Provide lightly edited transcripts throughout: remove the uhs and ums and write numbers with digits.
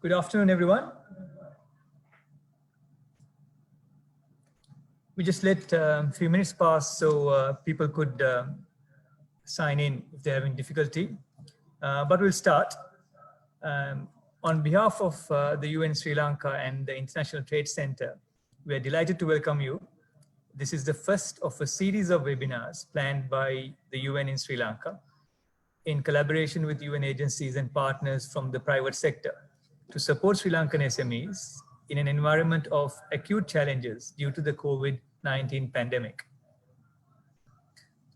Good afternoon, everyone. We just let a few minutes pass so people could sign in if they're having difficulty. But we'll start. On behalf of the UN Sri Lanka and the International Trade Center, we are delighted to welcome you. This is the first of a series of webinars planned by the UN in Sri Lanka in collaboration with UN agencies and partners from the private sector to support Sri Lankan SMEs in an environment of acute challenges due to the COVID-19 pandemic.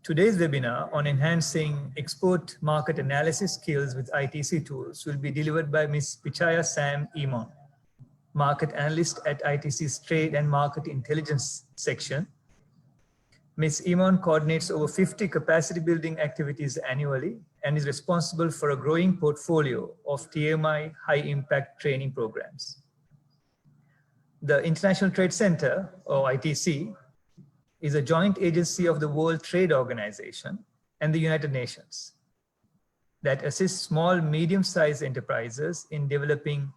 Today's webinar on enhancing export market analysis skills with ITC Tools will be delivered by Ms. Pichaya Sam Imon, market analyst at ITC's Trade and Market Intelligence section. Ms. Imon coordinates over 50 capacity building activities annually and is responsible for a growing portfolio of TMI high impact training programs. The International Trade Center, or ITC, is a joint agency of the World Trade Organization and the United Nations that assists small, medium-sized enterprises in developing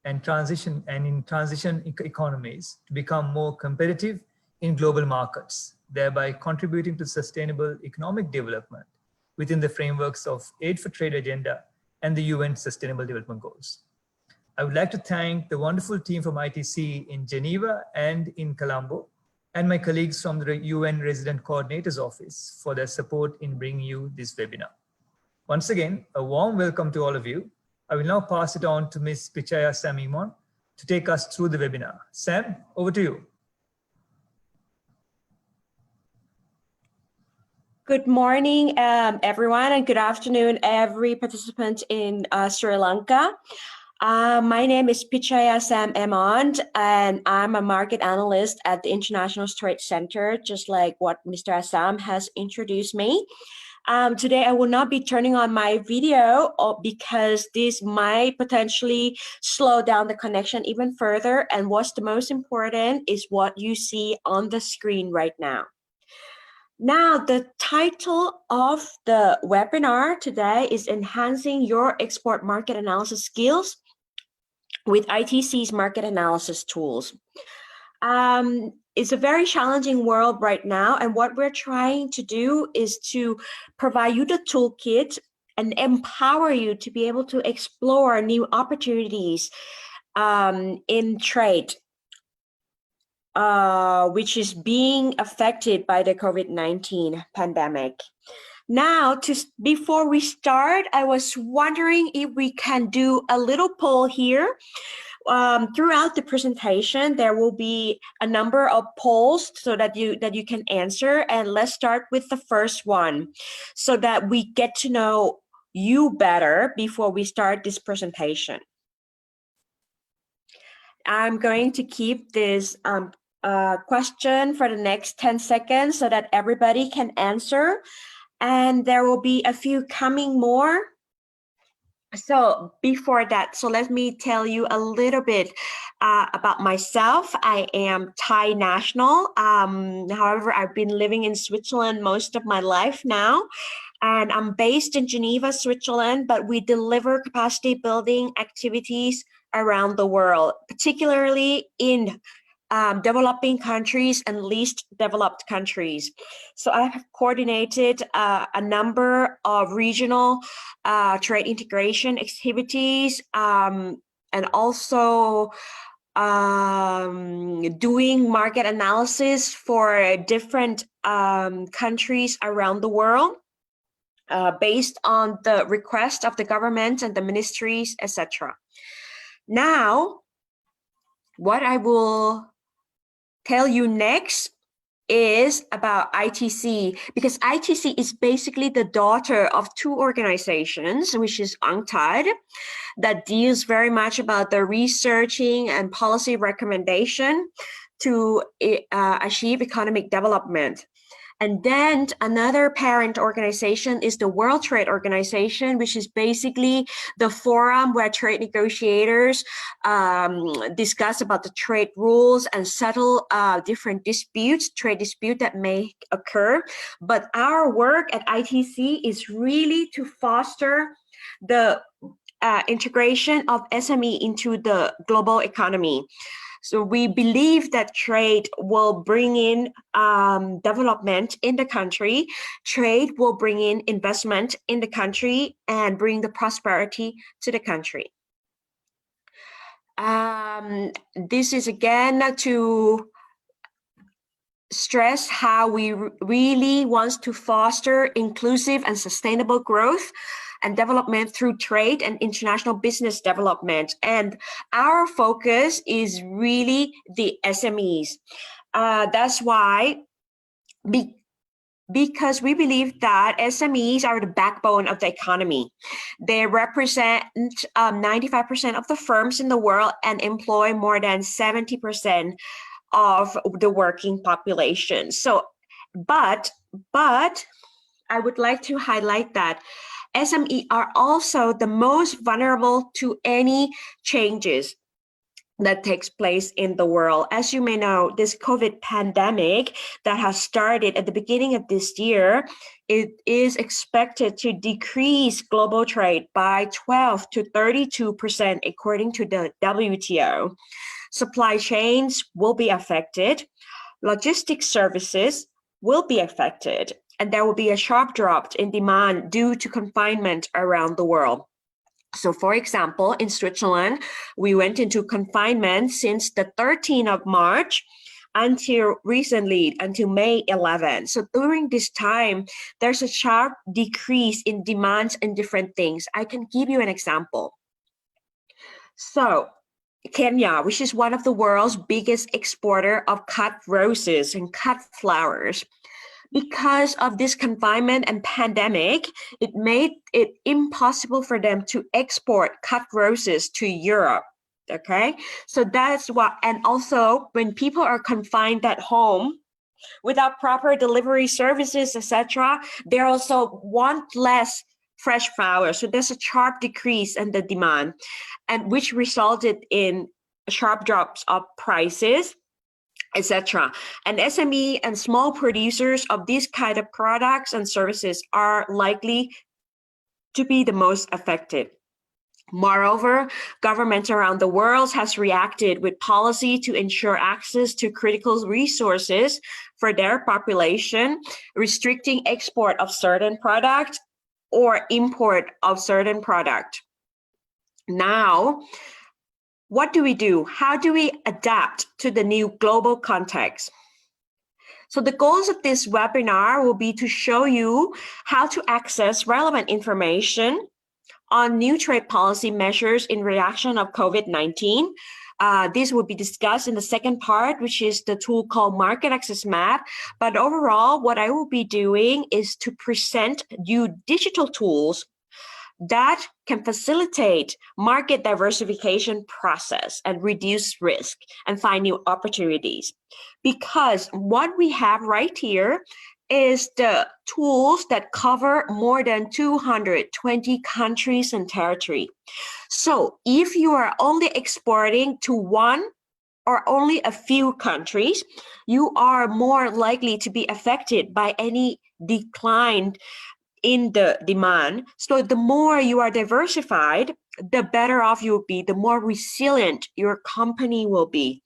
and transition economies to become more competitive in global markets, thereby contributing to sustainable economic development within the frameworks of Aid for Trade Agenda and the UN Sustainable Development Goals. I would like to thank the wonderful team from ITC in Geneva and in Colombo, and my colleagues from the UN Resident Coordinator's Office for their support in bringing you this webinar. Once again, a warm welcome to all of you. I will now pass it on to Ms. Pichaya Sam Imon to take us through the webinar. Sam, over to you. Good morning, everyone, and good afternoon, every participant in Sri Lanka. My name is Pichaya Sam Imon, and I'm a market analyst at the International Trade Center, just like what Mr. Assam has introduced me. Today, I will not be turning on my video because this might potentially slow down the connection even further. And what's the most important is what you see on the screen right now. Now, the title of the webinar today is Enhancing Your Export Market Analysis Skills with ITC's Market Analysis Tools. It's a very challenging world right now, and what we're trying to do is to provide you the toolkit and empower you to be able to explore new opportunities in trade, which is being affected by the COVID-19 pandemic. Now, before we start, I was wondering if we can do a little poll here. Throughout the presentation, there will be a number of polls so that you can answer. And let's start with the first one so that we get to know you better before we start this presentation. I'm going to keep this question for the next 10 seconds so that everybody can answer. And there will be a few coming more. So before that, so let me tell you a little bit about myself. I am Thai national. However, I've been living in Switzerland most of my life now. And I'm based in Geneva, Switzerland, but we deliver capacity building activities around the world, particularly in developing countries and least developed countries. So I have coordinated a number of regional trade integration activities and also doing market analysis for different countries around the world based on the request of the government and the ministries, etc. Now, what I will tell you next is about ITC, because ITC is basically the daughter of two organizations, which is UNCTAD, that deals very much about the researching and policy recommendation to achieve economic development. And then another parent organization is the World Trade Organization, which is basically the forum where trade negotiators discuss about the trade rules and settle different disputes, trade disputes that may occur. But our work at ITC is really to foster the integration of SME into the global economy. So we believe that trade will bring in development in the country. Trade will bring in investment in the country and bring the prosperity to the country. This is again to stress how we really want to foster inclusive and sustainable growth and development through trade and international business development. And our focus is really the SMEs. That's why, because we believe that SMEs are the backbone of the economy. They represent 95% of the firms in the world and employ more than 70% of the working population. So, but I would like to highlight that SME are also the most vulnerable to any changes that takes place in the world. As you may know, this COVID pandemic that has started at the beginning of this year, it is expected to decrease global trade by 12 to 32% according to the WTO. Supply chains will be affected, logistics services will be affected, and there will be a sharp drop in demand due to confinement around the world. So for example, in Switzerland, we went into confinement since the 13th of March until recently, until May 11. So during this time, there's a sharp decrease in demands in different things. I can give you an example. So Kenya, which is one of the world's biggest exporter of cut roses and cut flowers, because of this confinement and pandemic, it made it impossible for them to export cut roses to Europe. Okay, so that's what, and also when people are confined at home without proper delivery services, etc., they also want less fresh flowers. So there's a sharp decrease in the demand, and which resulted in sharp drops of prices, etc. And SME and small producers of these kind of products and services are likely to be the most affected. Moreover, governments around the world has reacted with policy to ensure access to critical resources for their population, restricting export of certain products or import of certain product. Now, what do we do? How do we adapt to the new global context? So the goals of this webinar will be to show you how to access relevant information on new trade policy measures in reaction of COVID-19. This will be discussed in the second part, which is the tool called Market Access Map. But overall, what I will be doing is to present you digital tools that can facilitate market diversification process and reduce risk and find new opportunities. Because what we have right here is the tools that cover more than 220 countries and territory. So if you are only exporting to one or only a few countries, you are more likely to be affected by any decline in the demand. So the more you are diversified, the better off you will be, the more resilient your company will be.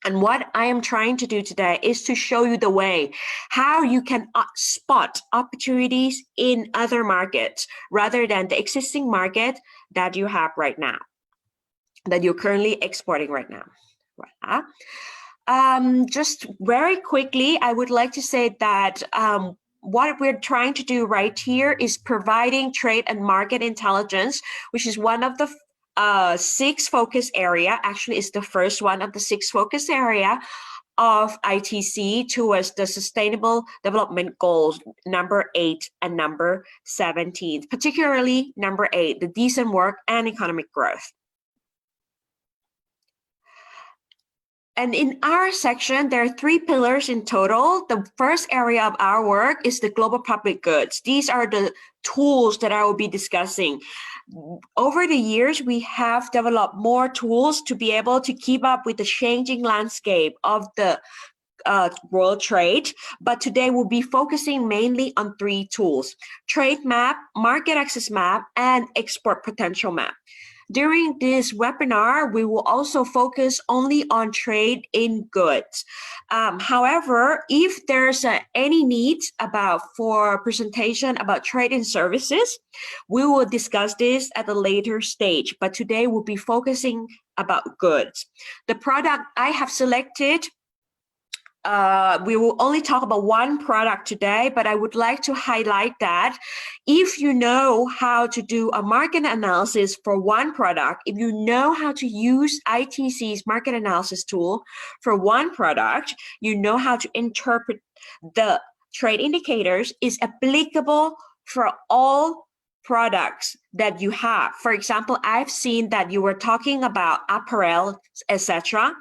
And what I am trying to do today is to show you the way how you can spot opportunities in other markets rather than the existing market that you have right now, that you're currently exporting right now. Just very quickly, I would like to say that what we're trying to do right here is providing trade and market intelligence, which is one of the 6 focus area. Actually, it's the first one of the 6 focus area of ITC towards the Sustainable Development Goals, number 8 and number 17, particularly number 8, the decent work and economic growth. And in our section, there are 3 pillars in total. The first area of our work is the global public goods. These are the tools that I will be discussing. Over the years, we have developed more tools to be able to keep up with the changing landscape of the world trade, but today we'll be focusing mainly on 3 tools: trade map, market access map, and export potential map. During this webinar, we will also focus only on trade in goods. However, if there's any needs for presentation about trade in services, we will discuss this at a later stage. But today we'll be focusing about goods. The product I have selected, we will only talk about one product today, but I would like to highlight that if you know how to do a market analysis for one product, if you know how to use ITC's market analysis tool for one product, you know how to interpret the trade indicators, is applicable for all products that you have. For example, I've seen that you were talking about apparel, etc.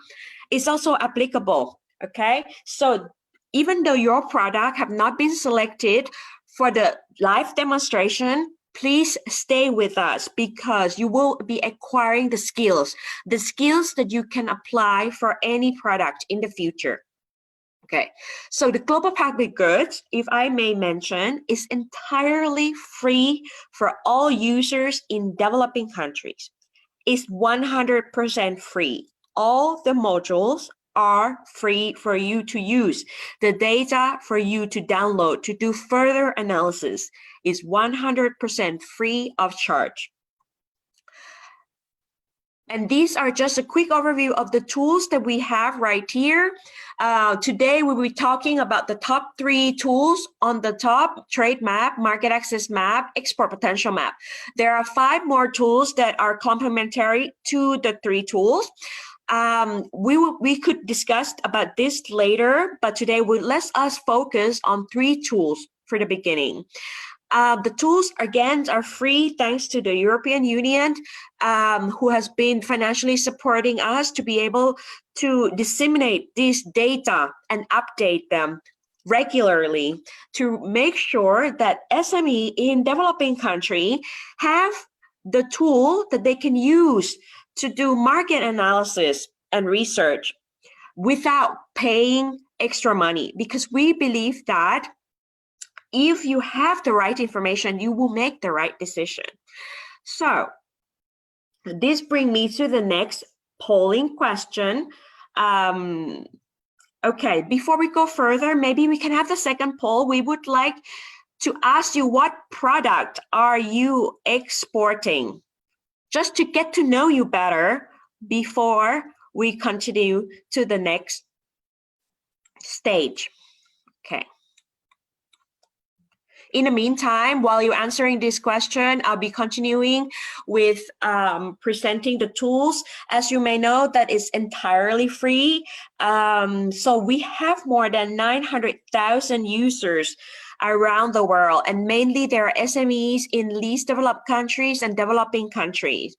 It's also applicable. Okay, so even though your product have not been selected for the live demonstration, please stay with us because you will be acquiring the skills that you can apply for any product in the future. Okay, so the global public goods, if I may mention, is entirely free for all users in developing countries. It's 100% free. All the modules are free for you to use. The data for you to download to do further analysis is 100% free of charge. And these are just a quick overview of the tools that we have right here. Today we'll be talking about the top 3 tools on the top: trade map, market access map, export potential map. There are 5 more tools that are complementary to the 3 tools. We could discuss about this later, but today let us focus on 3 tools for the beginning. The tools, again, are free thanks to the European Union, who has been financially supporting us to be able to disseminate this data and update them regularly to make sure that SME in developing country have the tool that they can use to do market analysis and research without paying extra money, because we believe that if you have the right information, you will make the right decision. So this brings me to the next polling question. Okay, before we go further, maybe we can have the second poll. We would like to ask you, what product are you exporting? Just to get to know you better before we continue to the next stage. Okay. In the meantime, while you're answering this question, I'll be continuing with presenting the tools. As you may know, that is entirely free. So we have more than 900,000 users around the world, and mainly there are SMEs in least developed countries and developing countries.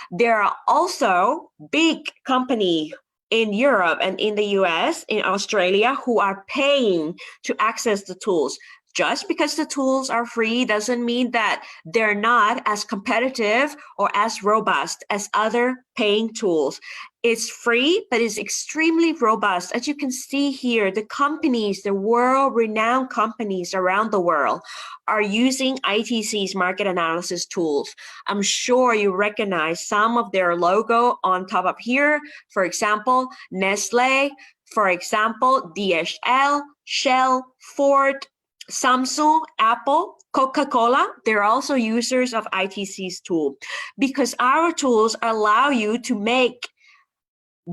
There are also big companies in Europe and in the US, in Australia, who are paying to access the tools. Just because the tools are free doesn't mean that they're not as competitive or as robust as other paying tools. It's free, but it's extremely robust. As you can see here, the companies, the world-renowned companies around the world are using ITC's market analysis tools. I'm sure you recognize some of their logo on top of here. For example, Nestle, for example, DHL, Shell, Ford, Samsung, Apple, Coca-Cola, they're also users of ITC's tool, because our tools allow you to make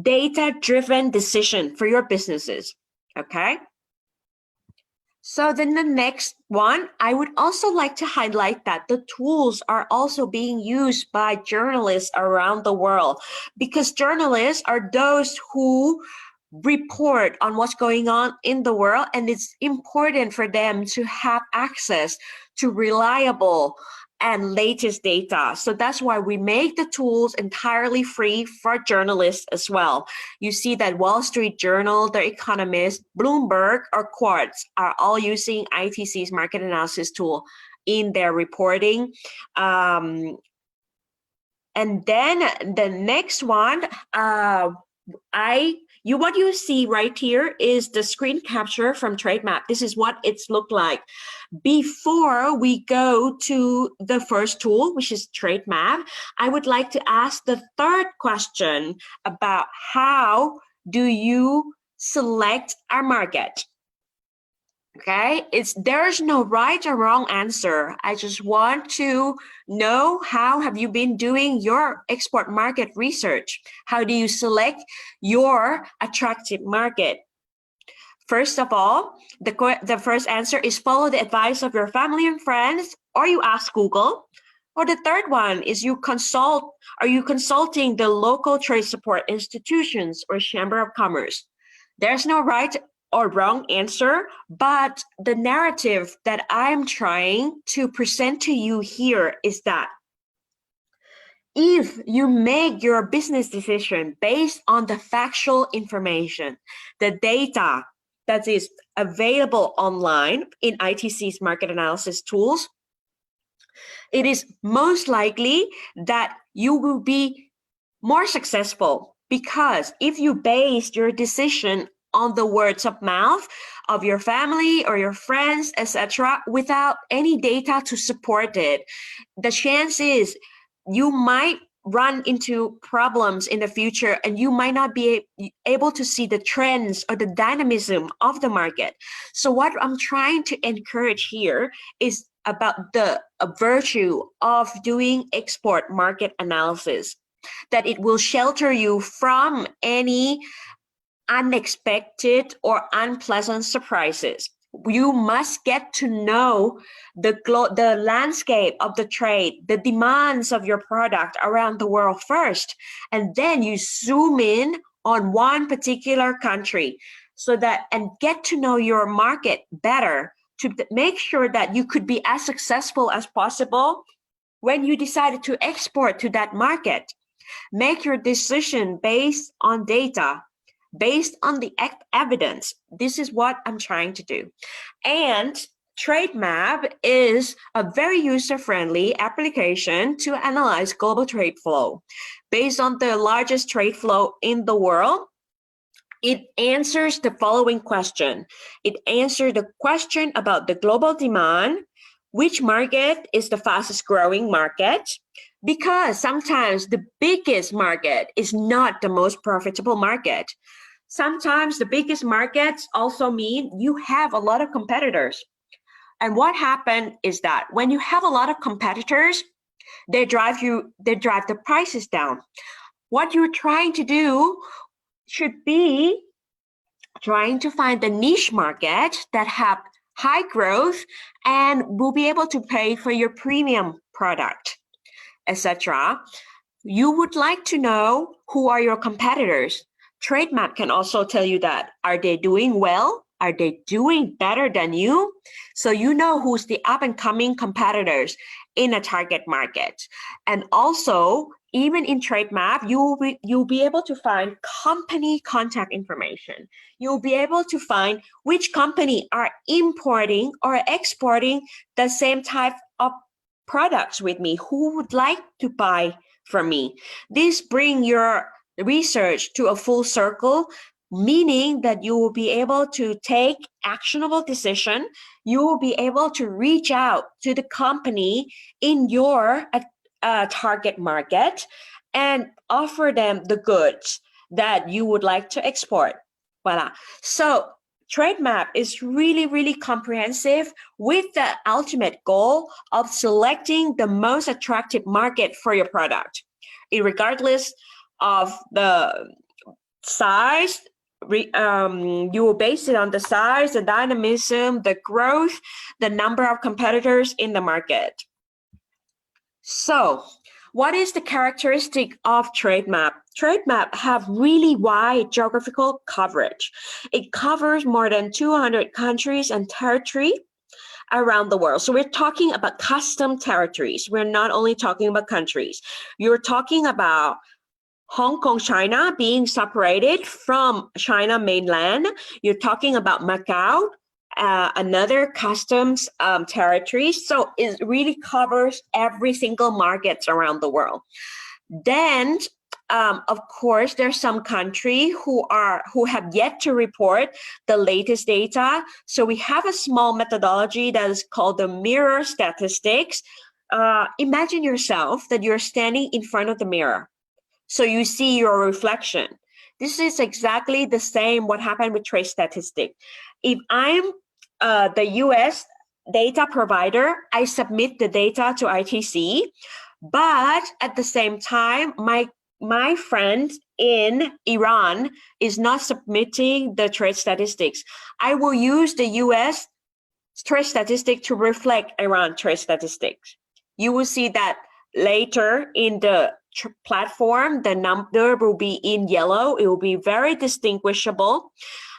data-driven decision for your businesses, okay? So then the next one, I would also like to highlight that the tools are also being used by journalists around the world, because journalists are those who report on what's going on in the world, and it's important for them to have access to reliable and latest data. So that's why we make the tools entirely free for journalists as well. You see that Wall Street Journal, The Economist, Bloomberg, or Quartz are all using ITC's market analysis tool in their reporting. And then the next one, What you see right here is the screen capture from Trade Map. This is what it's looked like before we go to the first tool, which is Trade Map. I would like to ask the third question about how do you select our market? Okay, there's no right or wrong answer. I just want to know, how have you been doing your export market research? How do you select your attractive market? First of all, the first answer is follow the advice of your family and friends, or you ask Google. Or the third one is are you consulting the local trade support institutions or Chamber of Commerce? There's no right or wrong answer, but the narrative that I'm trying to present to you here is that if you make your business decision based on the factual information, the data that is available online in ITC's market analysis tools, it is most likely that you will be more successful, because if you base your decision on the words of mouth of your family or your friends, etc., without any data to support it, the chance is you might run into problems in the future, and you might not be able to see the trends or the dynamism of the market. So what I'm trying to encourage here is about the virtue of doing export market analysis, that it will shelter you from any unexpected or unpleasant surprises. You must get to know the landscape of the trade, the demands of your product around the world first, and then you zoom in on one particular country and get to know your market better, to make sure that you could be as successful as possible when you decided to export to that market. Make your decision based on data, based on the evidence. This is what I'm trying to do. And Trade Map is a very user-friendly application to analyze global trade flow. Based on the largest trade flow in the world, it answers the following question. It answers the question about the global demand, which market is the fastest growing market, because sometimes the biggest market is not the most profitable market. Sometimes the biggest markets also mean you have a lot of competitors. And what happened is that when you have a lot of competitors, they drive the prices down. What you're trying to do should be trying to find the niche market that have high growth and will be able to pay for your premium product, etc. You would like to know who are your competitors. Trade Map can also tell you that. Are they doing well? Are they doing better than you? So you know who's the up and coming competitors in a target market. And also, even in Trade Map, you'll be able to find company contact information. You'll be able to find which company are importing or exporting the same type of products with me, who would like to buy from me. This brings your research to a full circle, meaning that you will be able to take actionable decision. You will be able to reach out to the company in your target market and offer them the goods that you would like to export. Voila. So Trade Map is really, really comprehensive with the ultimate goal of selecting the most attractive market for your product, regardless of the size. You will base it on the size, the dynamism, the growth, the number of competitors in the market. So what is the characteristic of Trade Map? Trade Map have really wide geographical coverage. It covers more than 200 countries and territory around the world. So we're talking about custom territories. We're not only talking about countries. You're talking about Hong Kong, China being separated from China mainland. You're talking about Macau, another customs territory. So it really covers every single market around the world. Then of course, there's some country who have yet to report the latest data. So we have a small methodology that is called the mirror statistics. Imagine yourself that you're standing in front of the mirror. So you see your reflection. This is exactly the same what happened with trade statistic. If I'm the US data provider, I submit the data to ITC, but at the same time, my friend in Iran is not submitting the trade statistics. I will use the US trade statistic to reflect Iran trade statistics. You will see that later in the platform, the number will be in yellow. It will be very distinguishable.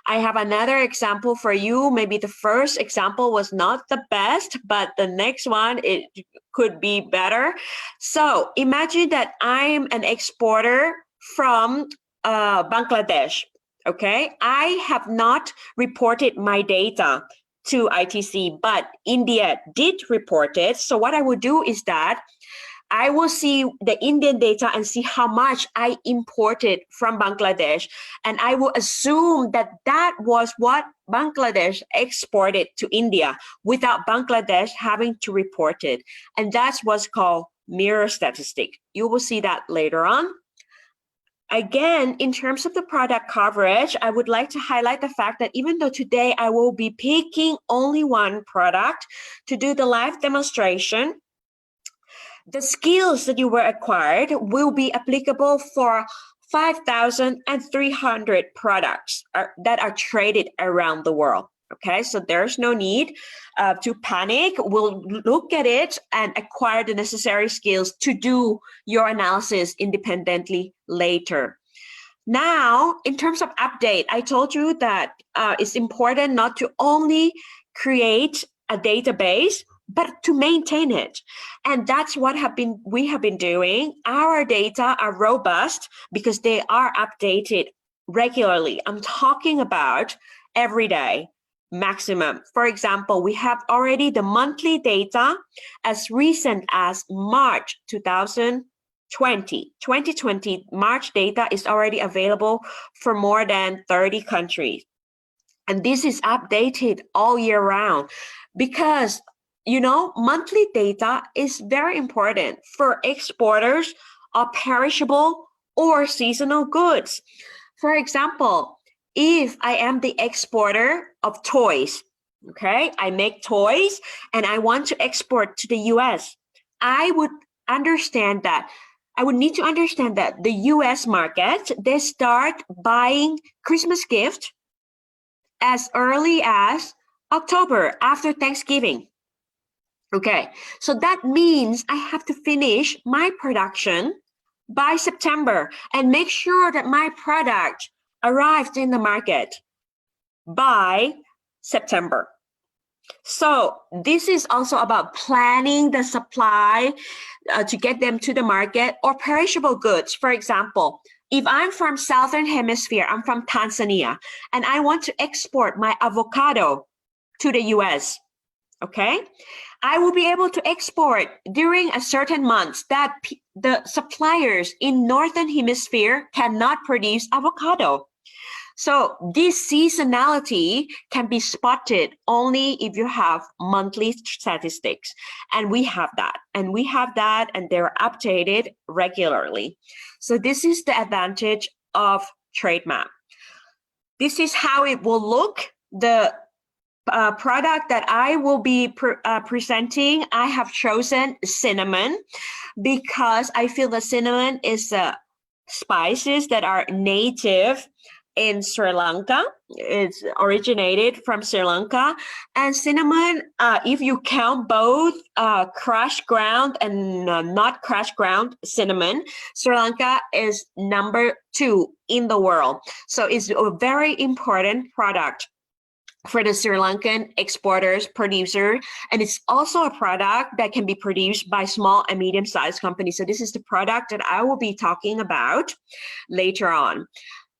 I have another example for you. Maybe the first example was not the best, but the next one, it could be better. So imagine that I'm an exporter from Bangladesh, okay? I have not reported my data to ITC, but India did report it. So what I would do is that I will see the Indian data and see how much I imported from Bangladesh. And I will assume that that was what Bangladesh exported to India without Bangladesh having to report it. And that's what's called mirror statistic. You will see that later on. Again, in terms of the product coverage, I would like to highlight the fact that even though today I will be picking only one product to do the live demonstration, the skills that you were acquired will be applicable for 5,300 products that are traded around the world. Okay, so there's no need to panic. We'll look at it and acquire the necessary skills to do your analysis independently later. Now, in terms of update, I told you that it's important not to only create a database, but to maintain it. And that's what we have been doing. Our data are robust because they are updated regularly. I'm talking about every day maximum. For example, we have already the monthly data as recent as March 2020. 2020 March data is already available for more than 30 countries. And this is updated all year round because monthly data is very important for exporters of perishable or seasonal goods. For example, if I am the exporter of toys, okay, I make toys and I want to export to the US, I would need to understand that the US market, they start buying Christmas gifts as early as October after Thanksgiving. Okay, so that means I have to finish my production by September and make sure that my product arrives in the market by September. So this is also about planning the supply to get them to the market, or perishable goods. For example, if I'm from Southern Hemisphere, I'm from Tanzania, and I want to export my avocado to the US, okay? I will be able to export during a certain month that the suppliers in Northern Hemisphere cannot produce avocado. So this seasonality can be spotted only if you have monthly statistics. And we have that. And they're updated regularly. So this is the advantage of TradeMap. This is how it will look. The product that I will be presenting, I have chosen cinnamon because I feel that cinnamon is spices that are native in Sri Lanka. It's originated from Sri Lanka. And cinnamon, if you count both crushed ground and not crushed ground cinnamon, Sri Lanka is number 2 in the world. So it's a very important product for the Sri Lankan exporters, producer, and it's also a product that can be produced by small and medium-sized companies. So this is the product that I will be talking about later on.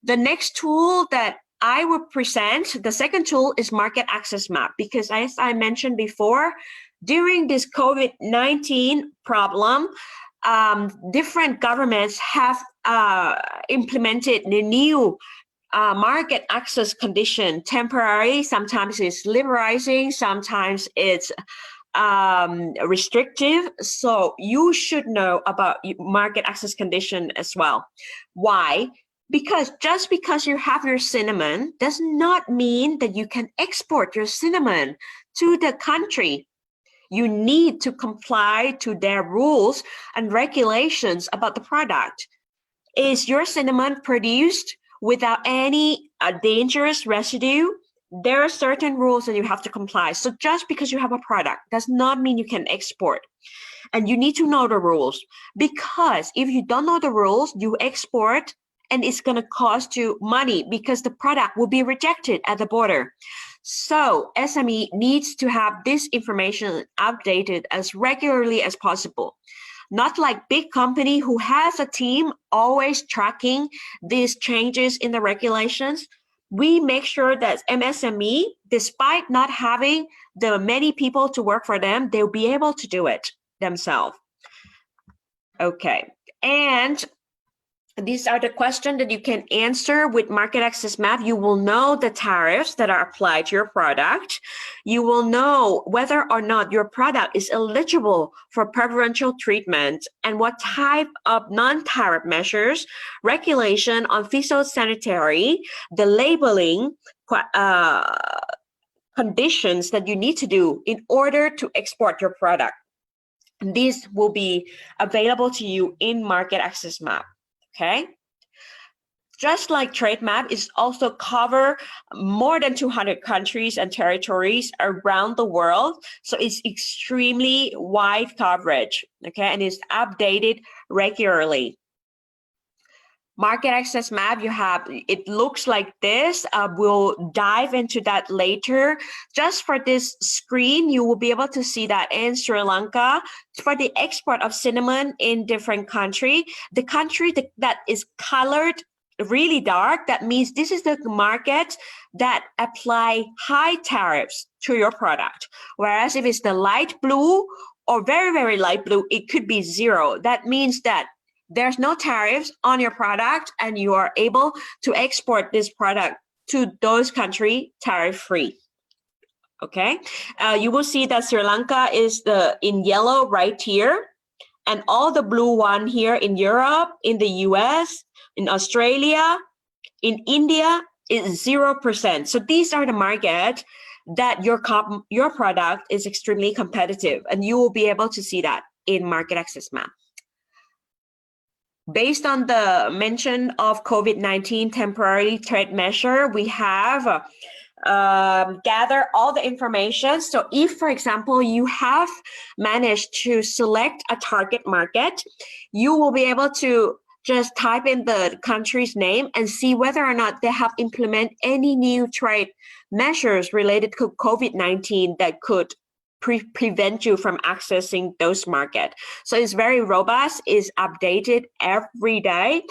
The next tool that I will present, the second tool, is Market Access Map, because as I mentioned before, during this COVID-19 problem, different governments have implemented the new market access condition temporary. Sometimes it's liberalizing, sometimes it's restrictive. So you should know about market access condition as well. Why? Because just because you have your cinnamon does not mean that you can export your cinnamon to the country. You need to comply to their rules and regulations about the product. Is your cinnamon produced without any dangerous residue? There are certain rules that you have to comply. So just because you have a product does not mean you can export. And you need to know the rules, because if you don't know the rules, you export and it's going to cost you money because the product will be rejected at the border. So SME needs to have this information updated as regularly as possible. Not like big company who has a team always tracking these changes in the regulations. We make sure that MSME, despite not having the many people to work for them, they'll be able to do it themselves. Okay, and these are the questions that you can answer with Market Access Map. You will know the tariffs that are applied to your product. You will know whether or not your product is eligible for preferential treatment and what type of non-tariff measures, regulation on phytosanitary, the labeling conditions that you need to do in order to export your product. And these will be available to you in Market Access Map. Okay, just like Trade Map is also cover more than 200 countries and territories around the world. So it's extremely wide coverage, okay, and it's updated regularly. Market Access Map, you have, it looks like this. We'll dive into that later. Just for this screen, you will be able to see that in Sri Lanka, for the export of cinnamon in different country, the country that is colored really dark, that means this is the market that apply high tariffs to your product. Whereas if it's the light blue or very, very light blue, it could be zero. That means that there's no tariffs on your product and you are able to export this product to those countries tariff-free. Okay, you will see that Sri Lanka is in yellow right here, and all the blue one here in Europe, in the US, in Australia, in India is 0%. So these are the markets that your product is extremely competitive, and you will be able to see that in Market Access Map. Based on the mention of COVID-19 temporary trade measure, we have gather all the information. So if, for example, you have managed to select a target market, you will be able to just type in the country's name and see whether or not they have implemented any new trade measures related to COVID-19 that could prevent you from accessing those markets. So it's very robust, it's updated every day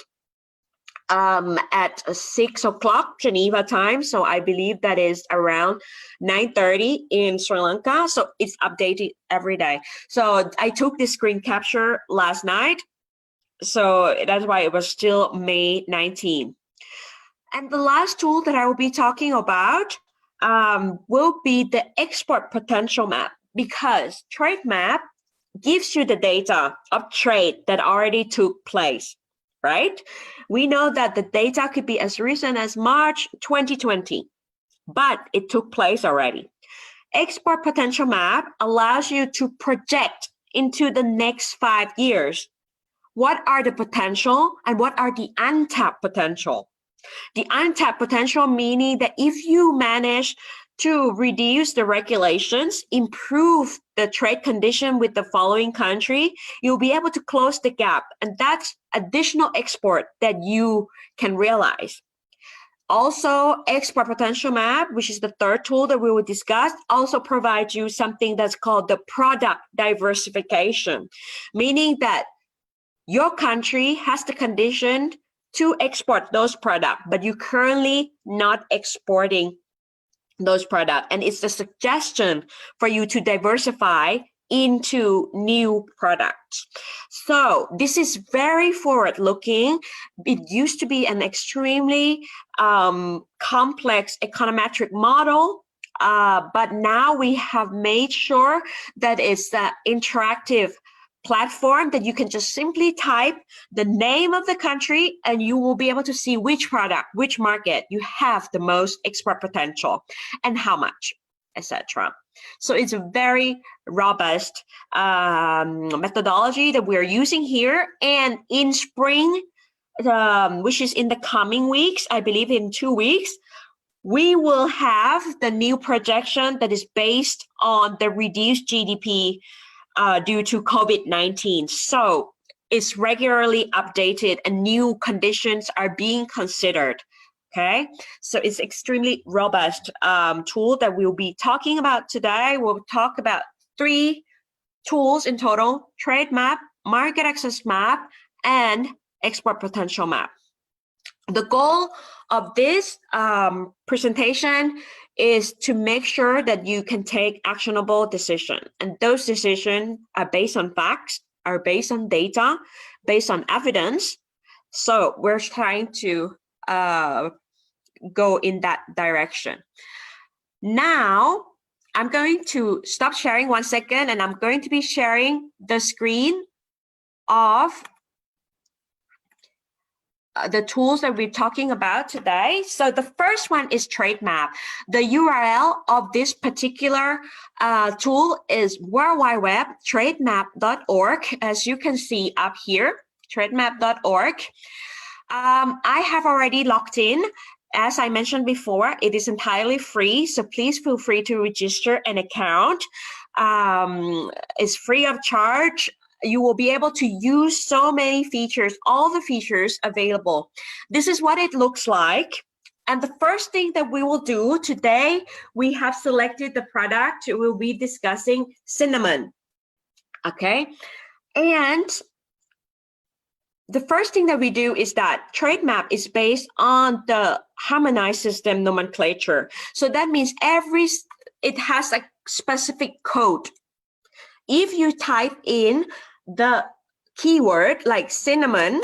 at 6 o'clock Geneva time. So I believe that is around 9:30 in Sri Lanka. So it's updated every day. So I took this screen capture last night. So that's why it was still May 19. And the last tool that I will be talking about will be the export potential map, because Trade Map gives you the data of trade that already took place, right? We know that the data could be as recent as March 2020, but it took place already. Export potential map allows you to project into the next 5 years. What are the potential and what are the untapped potential? The untapped potential meaning that if you manage to reduce the regulations, improve the trade condition with the following country, you'll be able to close the gap. And that's additional export that you can realize. Also, export potential map, which is the third tool that we will discuss, also provides you something that's called the product diversification, meaning that your country has the condition to export those products, but you're currently not exporting those products. And it's a suggestion for you to diversify into new products. So this is very forward-looking. It used to be an extremely complex econometric model, but now we have made sure that it's the interactive platform that you can just simply type the name of the country and you will be able to see which product, which market you have the most export potential and how much, etc. So it's a very robust methodology that we're using here. And in spring, which is in the coming weeks, I believe in 2 weeks, we will have the new projection that is based on the reduced GDP due to COVID-19. So it's regularly updated and new conditions are being considered. Okay, so it's extremely robust tool that we'll be talking about today. We'll talk about 3 tools in total: trade map, market access map, and export potential map. The goal of this presentation is to make sure that you can take actionable decisions. And those decisions are based on facts, are based on data, based on evidence. So we're trying to go in that direction. Now, I'm going to stop sharing 1 second and I'm going to be sharing the screen of the tools that we're talking about today. So the first one is Trade Map. The URL of this particular tool is worldwideweb.trademap.org, as you can see up here, trademap.org. I have already logged in. As I mentioned before, it is entirely free, so please feel free to register an account. It's free of charge. You will be able to use so many features, all the features available. This is what it looks like. And the first thing that we will do today, we have selected the product. We'll be discussing cinnamon. Okay. And the first thing that we do is that Trade Map is based on the harmonized system nomenclature. So that means it has a specific code. If you type in the keyword like cinnamon,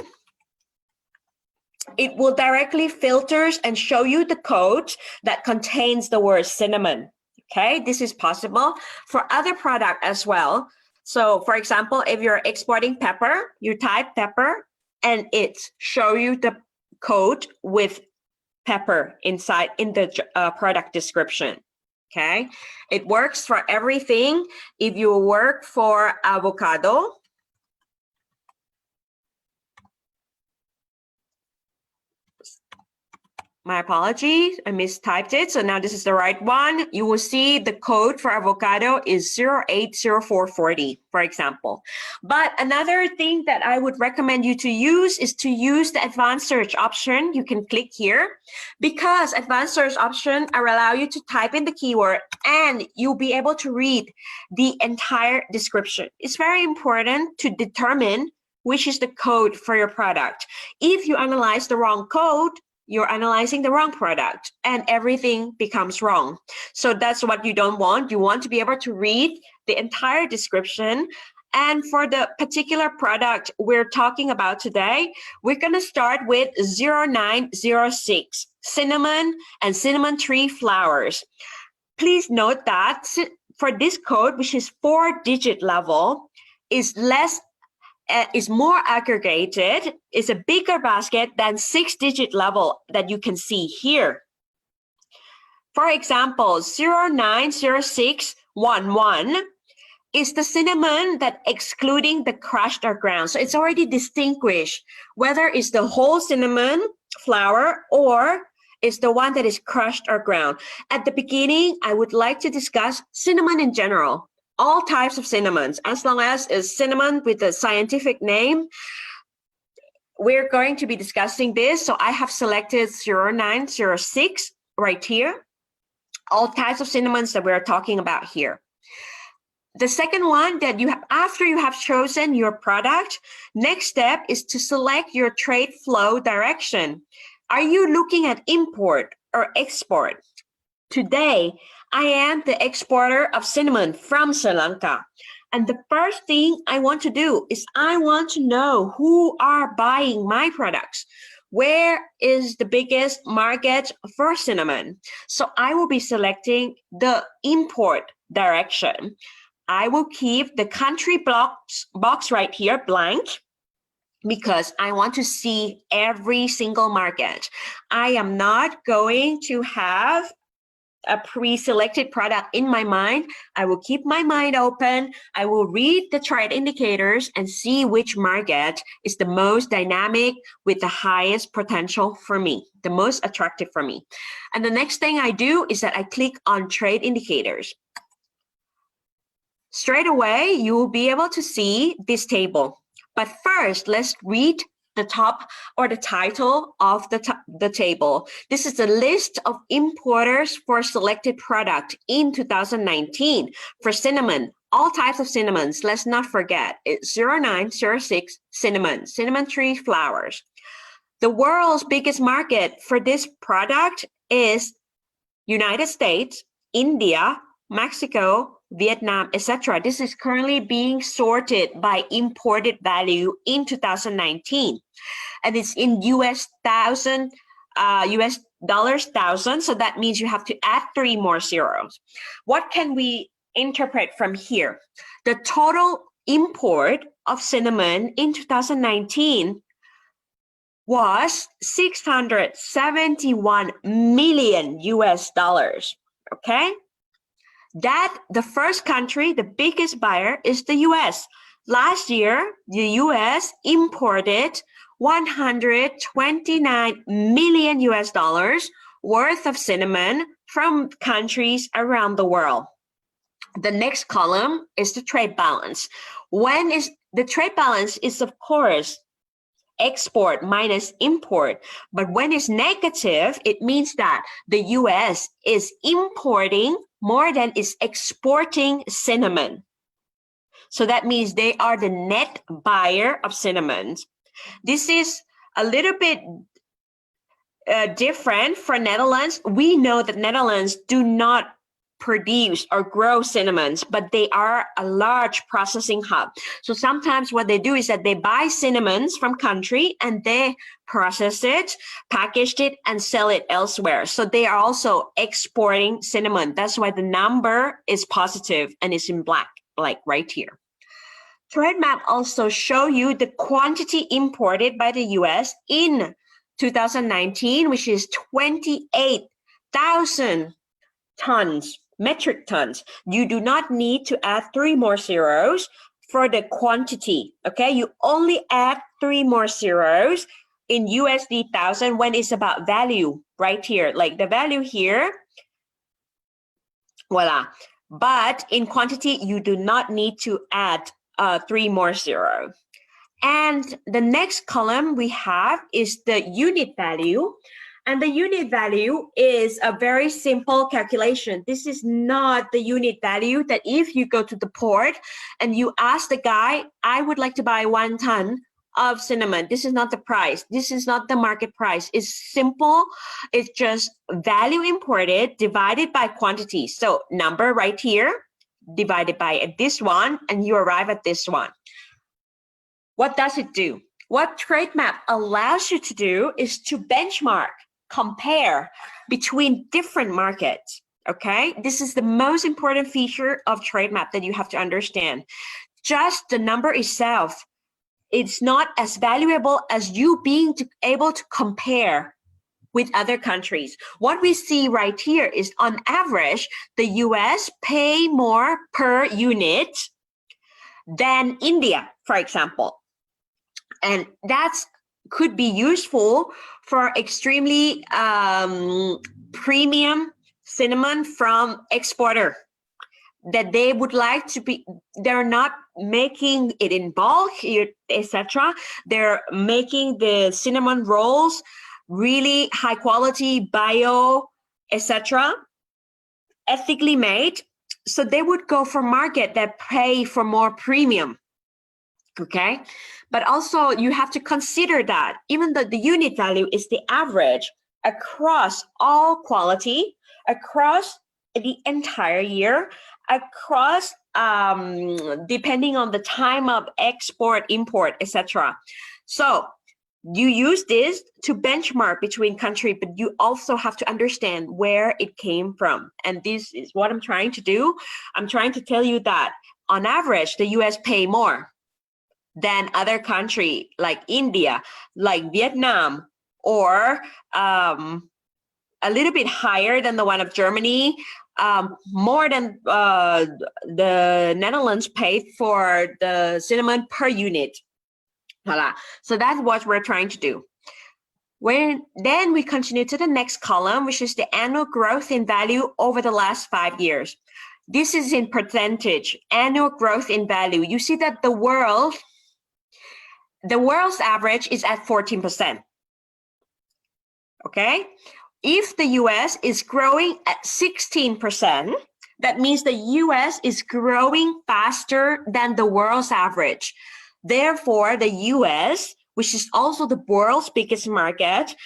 it will directly filters and show you the code that contains the word cinnamon. Okay, this is possible for other products as well. So for example, if you're exporting pepper, you type pepper and it show you the code with pepper inside in the product description. Okay, it works for everything. If you work for avocado, my apologies, I mistyped it. So now this is the right one. You will see the code for avocado is 080440, for example. But another thing that I would recommend you to use is to use the advanced search option. You can click here because advanced search option allow you to type in the keyword and you'll be able to read the entire description. It's very important to determine which is the code for your product. If you analyze the wrong code, you're analyzing the wrong product and everything becomes wrong. So that's what you don't want. You want to be able to read the entire description. And for the particular product we're talking about today, we're going to start with 0906, cinnamon and cinnamon tree flowers. Please note that for this code, which is 4-digit level, is more aggregated, is a bigger basket than 6-digit level that you can see here. For example, 090611 is the cinnamon that excluding the crushed or ground. So it's already distinguished whether it's the whole cinnamon flower or it's the one that is crushed or ground. At the beginning, I would like to discuss cinnamon in general. All types of cinnamons, as long as it's cinnamon with a scientific name, we're going to be discussing this. So I have selected 0906 right here, all types of cinnamons that we're talking about here. The second one that you have, after you have chosen your product, next step is to select your trade flow direction. Are you looking at import or export? Today, I am the exporter of cinnamon from Sri Lanka. And the first thing I want to do is I want to know who are buying my products. Where is the biggest market for cinnamon? So I will be selecting the import direction. I will keep the country box right here blank because I want to see every single market. I am not going to have a pre-selected product in my mind. I will keep my mind open. I will read the chart indicators and see which market is the most dynamic with the highest potential for me, the most attractive for me. And the next thing I do is that I click on trade indicators. Straight away, you will be able to see this table. But first, let's read the top or the title of the table. This is the list of importers for selected product in 2019 for cinnamon, all types of cinnamons. Let's not forget, it's 0906 cinnamon tree flowers. The world's biggest market for this product is United States, India, Mexico, Vietnam, etc. This is currently being sorted by imported value in 2019, and it's in US dollars thousand. So that means you have to add 3 more zeros. What can we interpret from here? The total import of cinnamon in 2019 was 671 million US dollars. Okay. That the first country, the biggest buyer is the US. Last year, the US imported 129 million US dollars worth of cinnamon from countries around the world. The next column is the trade balance. When is the trade balance is of course export minus import, but when it's negative, it means that the US is importing more than is exporting cinnamon. So that means they are the net buyer of cinnamon. This is a little bit different for Netherlands. We know that Netherlands do not produce or grow cinnamons, but they are a large processing hub. So sometimes what they do is that they buy cinnamons from country and they process it, package it, and sell it elsewhere. So they are also exporting cinnamon. That's why the number is positive and it's in black, like right here. Trade map also show you the quantity imported by the US in 2019, which is 28,000 tons. Metric tons. You do not need to add 3 more zeros for the quantity. Okay, you only add 3 more zeros in USD thousand when it's about value right here, like the value here. Voila. But in quantity, you do not need to add 3 more zeros. And the next column we have is the unit value. And the unit value is a very simple calculation. This is not the unit value that if you go to the port and you ask the guy, I would like to buy 1 ton of cinnamon. This is not the price. This is not the market price. It's simple. It's just value imported divided by quantity. So number right here divided by this one, and you arrive at this one. What does it do? What trade map allows you to do is to benchmark, compare between different markets. Okay, this is the most important feature of trade map that you have to understand. Just the number itself, it's not as valuable as you being able to compare with other countries. What we see right here is on average, the US pay more per unit than India, for example. And that's could be useful for extremely premium cinnamon from exporter that they would like to be, they're not making it in bulk, etc. They're making the cinnamon rolls really high quality, bio, etc., ethically made. So they would go for market that pay for more premium. Okay, but also you have to consider that even though the unit value is the average across all quality, across the entire year, across depending on the time of export, import, etc. So you use this to benchmark between country, but you also have to understand where it came from. And this is what I'm trying to do. I'm trying to tell you that on average, the US pay more than other country like India, like Vietnam, or a little bit higher than the one of Germany, more than the Netherlands paid for the cinnamon per unit. Voila. So that's what we're trying to do. Then we continue to the next column, which is the annual growth in value over the last 5 years. This is in percentage, annual growth in value. You see that the world's average is at 14%. Okay? If the US is growing at 16%, that means the US is growing faster than the world's average. Therefore, the US, which is also the world's biggest market,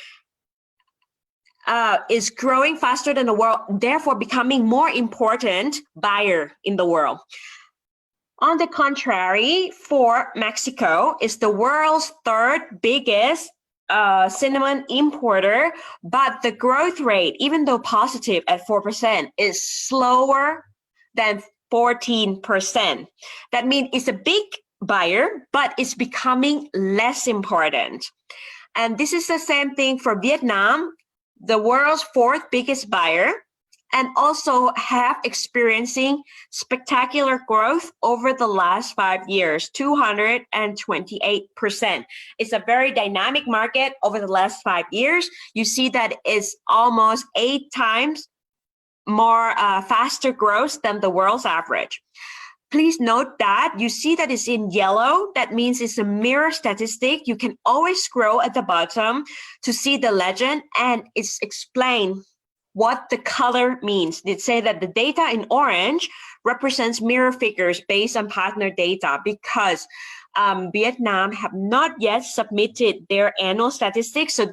is growing faster than the world, therefore becoming more important buyer in the world. On the contrary, for Mexico, is the world's third biggest cinnamon importer, but the growth rate, even though positive at 4%, is slower than 14%. That means it's a big buyer, but it's becoming less important. And this is the same thing for Vietnam, the world's fourth biggest buyer, and also have experiencing spectacular growth over the last 5 years, 228%. It's a very dynamic market over the last 5 years. You see that it's almost 8 times more faster growth than the world's average. Please note that you see that it's in yellow. That means it's a mirror statistic. You can always scroll at the bottom to see the legend, and it's explained what the color means. They say that the data in orange represents mirror figures based on partner data, because Vietnam have not yet submitted their annual statistics. So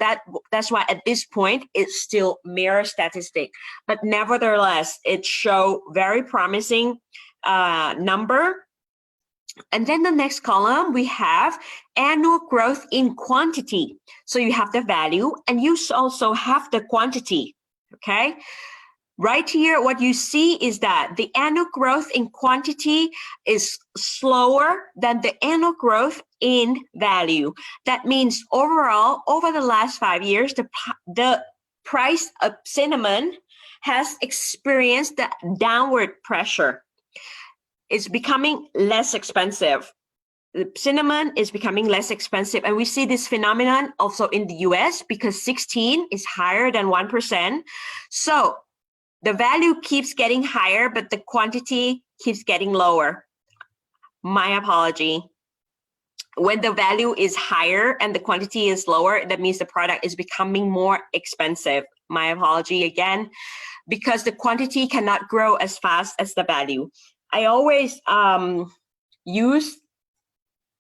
that's why at this point it's still mirror statistic. But nevertheless, it show very promising number. And then the next column, we have annual growth in quantity. So you have the value and you also have the quantity. Okay, right here, what you see is that the annual growth in quantity is slower than the annual growth in value. That means overall, over the last 5 years, the price of cinnamon has experienced the downward pressure. It's becoming less expensive. The cinnamon is becoming less expensive. And we see this phenomenon also in the US, because 16 is higher than 1%. So the value keeps getting higher, but the quantity keeps getting lower. My apology. When the value is higher and the quantity is lower, that means the product is becoming more expensive. My apology again, because the quantity cannot grow as fast as the value. I always use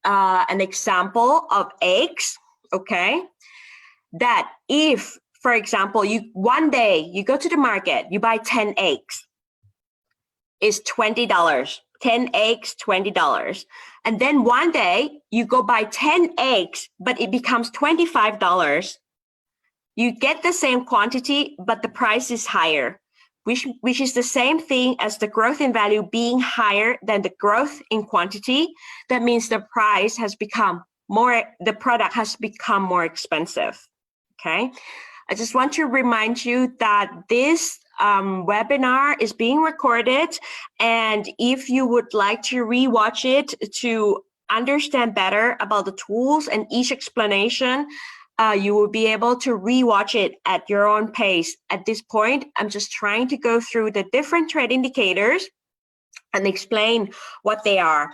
an example of eggs, okay? That if, for example, one day you go to the market, you buy 10 eggs, it's $20. 10 eggs, $20. And then one day you go buy 10 eggs, but it becomes $25. You get the same quantity, but the price is higher, which is the same thing as the growth in value being higher than the growth in quantity. That means the price has become more, the product has become more expensive, okay? I just want to remind you that this webinar is being recorded, and if you would like to rewatch it to understand better about the tools and each explanation, you will be able to rewatch it at your own pace. At this point, I'm just trying to go through the different trade indicators and explain what they are.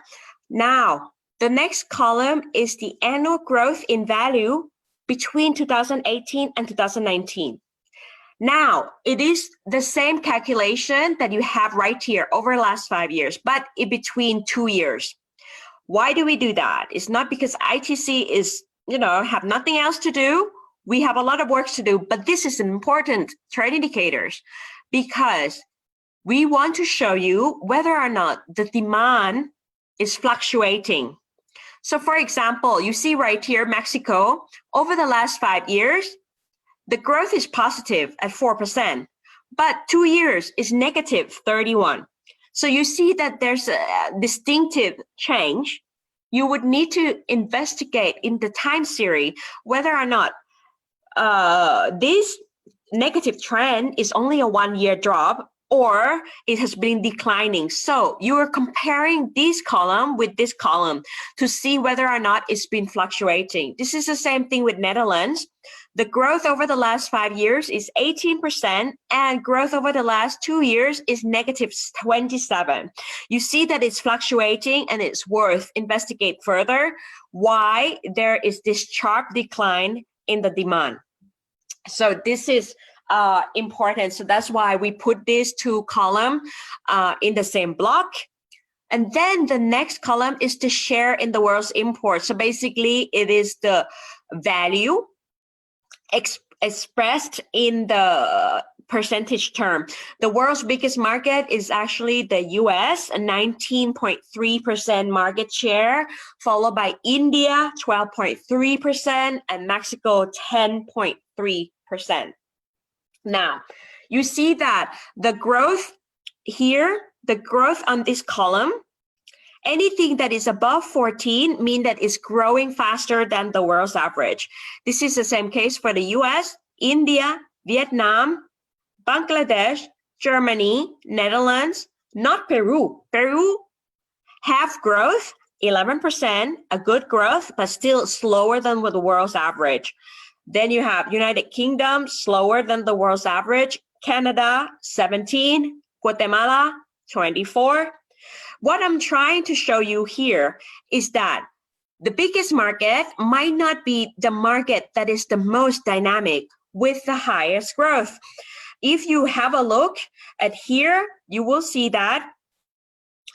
Now, the next column is the annual growth in value between 2018 and 2019. Now, it is the same calculation that you have right here over the last 5 years, but in between 2 years. Why do we do that? It's not because ITC is, have nothing else to do. We have a lot of work to do, but this is an important trade indicators, because we want to show you whether or not the demand is fluctuating. So for example, you see right here, Mexico, over the last 5 years, the growth is positive at 4%, but 2 years is negative 31. So you see that there's a distinctive change. You would need to investigate in the time series whether or not this negative trend is only a 1 year drop or it has been declining. So you are comparing this column with this column to see whether or not it's been fluctuating. This is the same thing with Netherlands. The growth over the last 5 years is 18% and growth over the last 2 years is negative 27. You see that it's fluctuating and it's worth investigate further why there is this sharp decline in the demand. So this is important. So that's why we put these two columns in the same block. And then the next column is the share in the world's import. So basically it is the value expressed in the percentage term. The world's biggest market is actually the US, a 19.3% market share, followed by India, 12.3%, and Mexico, 10.3%. Now, you see that the growth here, the growth on this column, anything that is above 14 mean that it's growing faster than the world's average. This is the same case for the US, India, Vietnam, Bangladesh, Germany, Netherlands, not Peru. Peru have growth, 11%, a good growth, but still slower than the world's average. Then you have United Kingdom, slower than the world's average, Canada, 17, Guatemala, 24. What I'm trying to show you here is that the biggest market might not be the market that is the most dynamic with the highest growth. If you have a look at here, you will see that,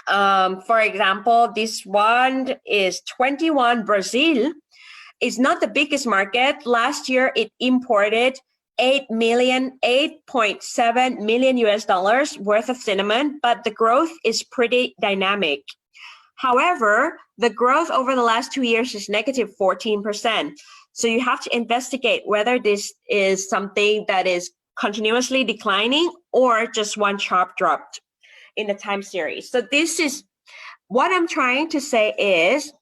for example, this one is 21, Brazil. It's not the biggest market. Last year, it imported 8.7 million US dollars worth of cinnamon, but the growth is pretty dynamic. However, the growth over the last 2 years is negative 14%. So you have to investigate whether this is something that is continuously declining or just one sharp drop in the time series. So this is what I'm trying to say is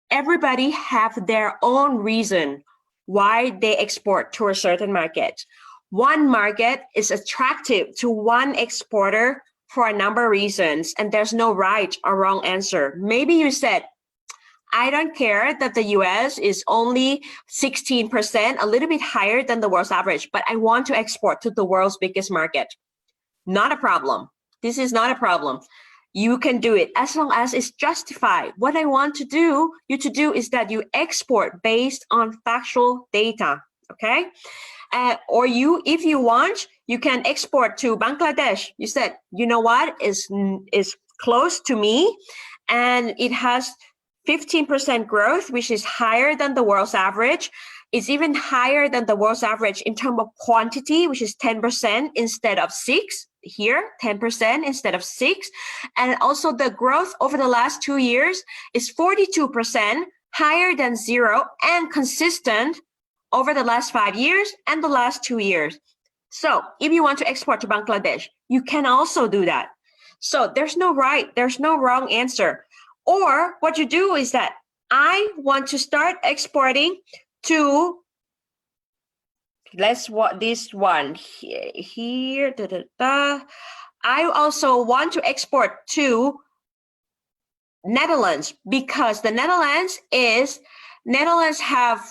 everybody have their own reason why they export to a certain market. One market is attractive to one exporter for a number of reasons, and there's no right or wrong answer. Maybe you said, I don't care that the US is only 16%, a little bit higher than the world's average, but I want to export to the world's biggest market. Not a problem. This is not a problem. You can do it as long as it's justified. What I want you to do is that you export based on factual data, okay? Or if you want, you can export to Bangladesh. You said, you know what, is close to me, and it has 15% growth, which is higher than the world's average. It's even higher than the world's average in terms of quantity, which is 10% instead of 6. Here, 10% instead of 6. And also the growth over the last 2 years is 42%, higher than 0 and consistent over the last 5 years and the last 2 years. So if you want to export to Bangladesh, you can also do that. So there's no right, there's no wrong answer. Or what you do is that I want to start exporting to, let's what this one here. I also want to export to Netherlands because the Netherlands have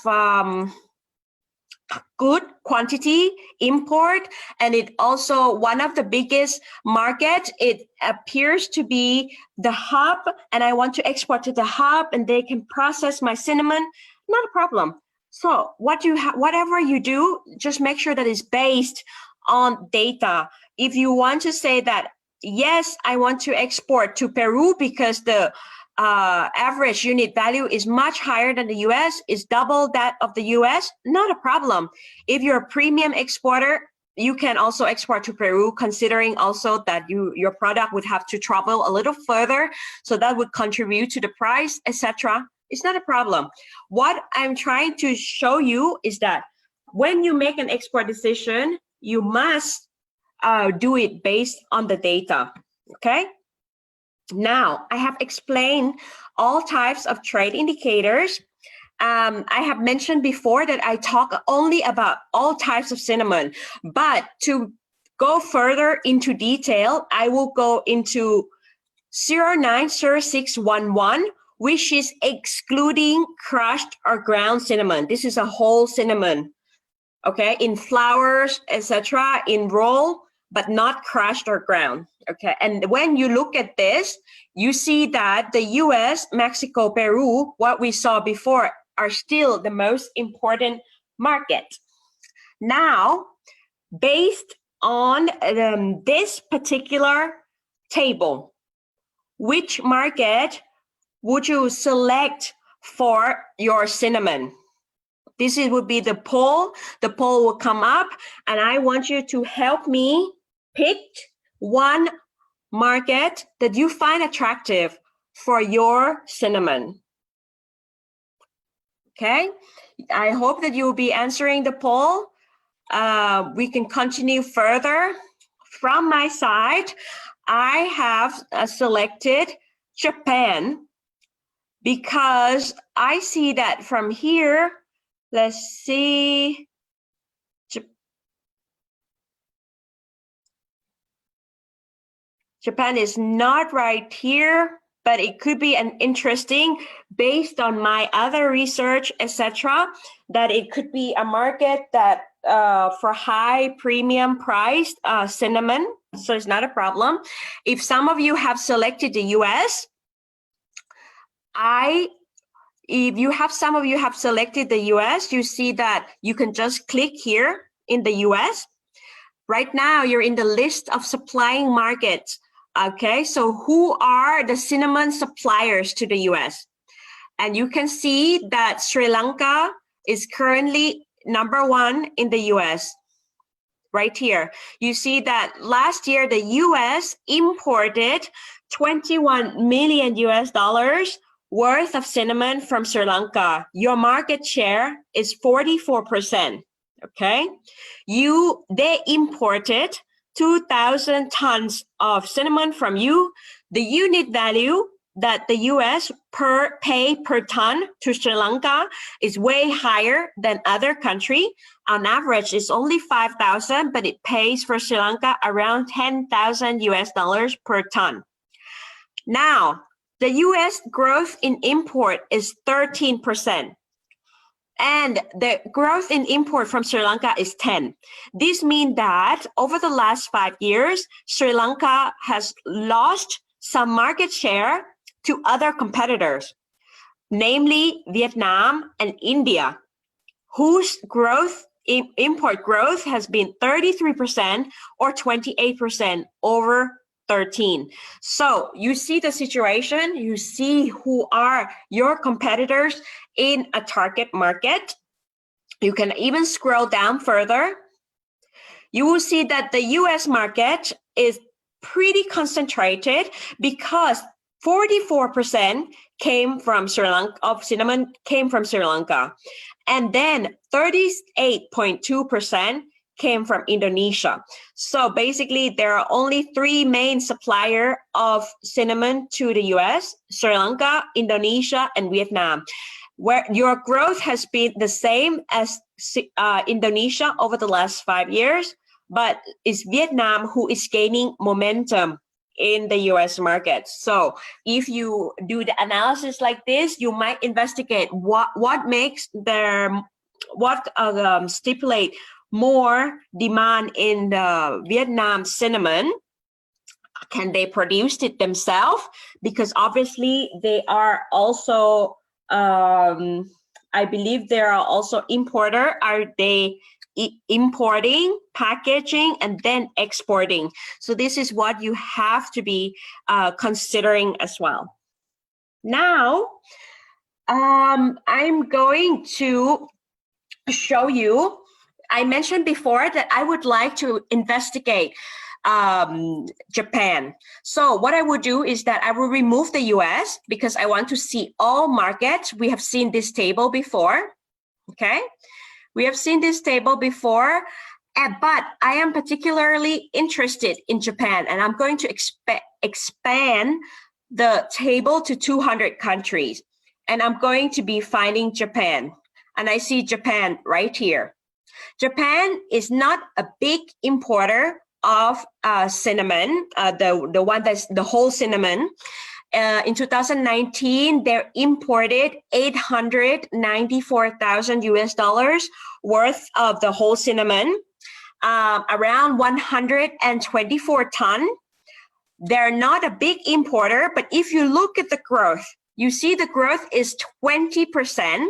good quantity import, and it also one of the biggest market. It appears to be the hub, and I want to export to the hub, and they can process my cinnamon. Not a problem. So whatever you do, just make sure that it's based on data. If you want to say that, yes, I want to export to Peru because the average unit value is much higher than the US, is double that of the US, not a problem. If you're a premium exporter, you can also export to Peru, considering also that your product would have to travel a little further, so that would contribute to the price, etc. It's not a problem. What I'm trying to show you is that when you make an export decision, you must do it based on the data, okay? Now, I have explained all types of trade indicators. I have mentioned before that I talk only about all types of cinnamon, but to go further into detail, I will go into 090611, which is excluding crushed or ground cinnamon. This is a whole cinnamon, okay, in flowers, etc., in roll, but not crushed or ground, okay? And when you look at this, you see that the US, Mexico, Peru, what we saw before, are still the most important market. Now, based on this particular table, which market would you select for your cinnamon? This would be the poll. The poll will come up, and I want you to help me pick one market that you find attractive for your cinnamon. Okay, I hope that you will be answering the poll. We can continue further. From my side, I have selected Japan because I see that from here, let's see, Japan is not right here, but it could be an interesting, based on my other research, etc., that it could be a market that for high premium priced cinnamon, so it's not a problem. If some of you have selected the US, some of you have selected the US, you see that you can just click here in the US. Right now, you're in the list of supplying markets. Okay, so who are the cinnamon suppliers to the US? And you can see that Sri Lanka is currently #1 in the US. Right here, you see that last year the US imported $21 million worth of cinnamon from Sri Lanka. Your market share is 44%. Okay, they imported 2,000 tons of cinnamon from you. The unit value that the US pay per ton to Sri Lanka is way higher than other country. On average, it's only 5,000, but it pays for Sri Lanka around $10,000 per ton. Now, the US growth in import is 13%. And the growth in import from Sri Lanka is 10. This means that over the last 5 years, Sri Lanka has lost some market share to other competitors, namely Vietnam and India, whose import growth has been 33% or 28% over 13. So you see the situation, you see who are your competitors in a target market. You can even scroll down further. You will see that the US market is pretty concentrated because 44% came from Sri Lanka, of cinnamon came from Sri Lanka. And then 38.2% came from Indonesia. So basically, there are only 3 main suppliers of cinnamon to the US: Sri Lanka, Indonesia, and Vietnam, where your growth has been the same as Indonesia over the last 5 years, but it's Vietnam who is gaining momentum in the US market. So if you do the analysis like this, you might investigate what makes stipulate more demand in the Vietnam cinnamon. Can they produce it themselves? Because obviously they are also, I believe they are also importer. Are they importing, packaging, and then exporting? So this is what you have to be considering as well. Now, I'm going to show you I mentioned before that I would like to investigate Japan. So what I would do is that I will remove the US because I want to see all markets. We have seen this table before. Okay, we have seen this table before, but I am particularly interested in Japan, and I'm going to expand the table to 200 countries, and I'm going to be finding Japan, and I see Japan right here. Japan is not a big importer of cinnamon, the one that's the whole cinnamon. In 2019, they imported 894,000 US dollars worth of the whole cinnamon, around 124 ton. They're not a big importer, but if you look at the growth, you see the growth is 20%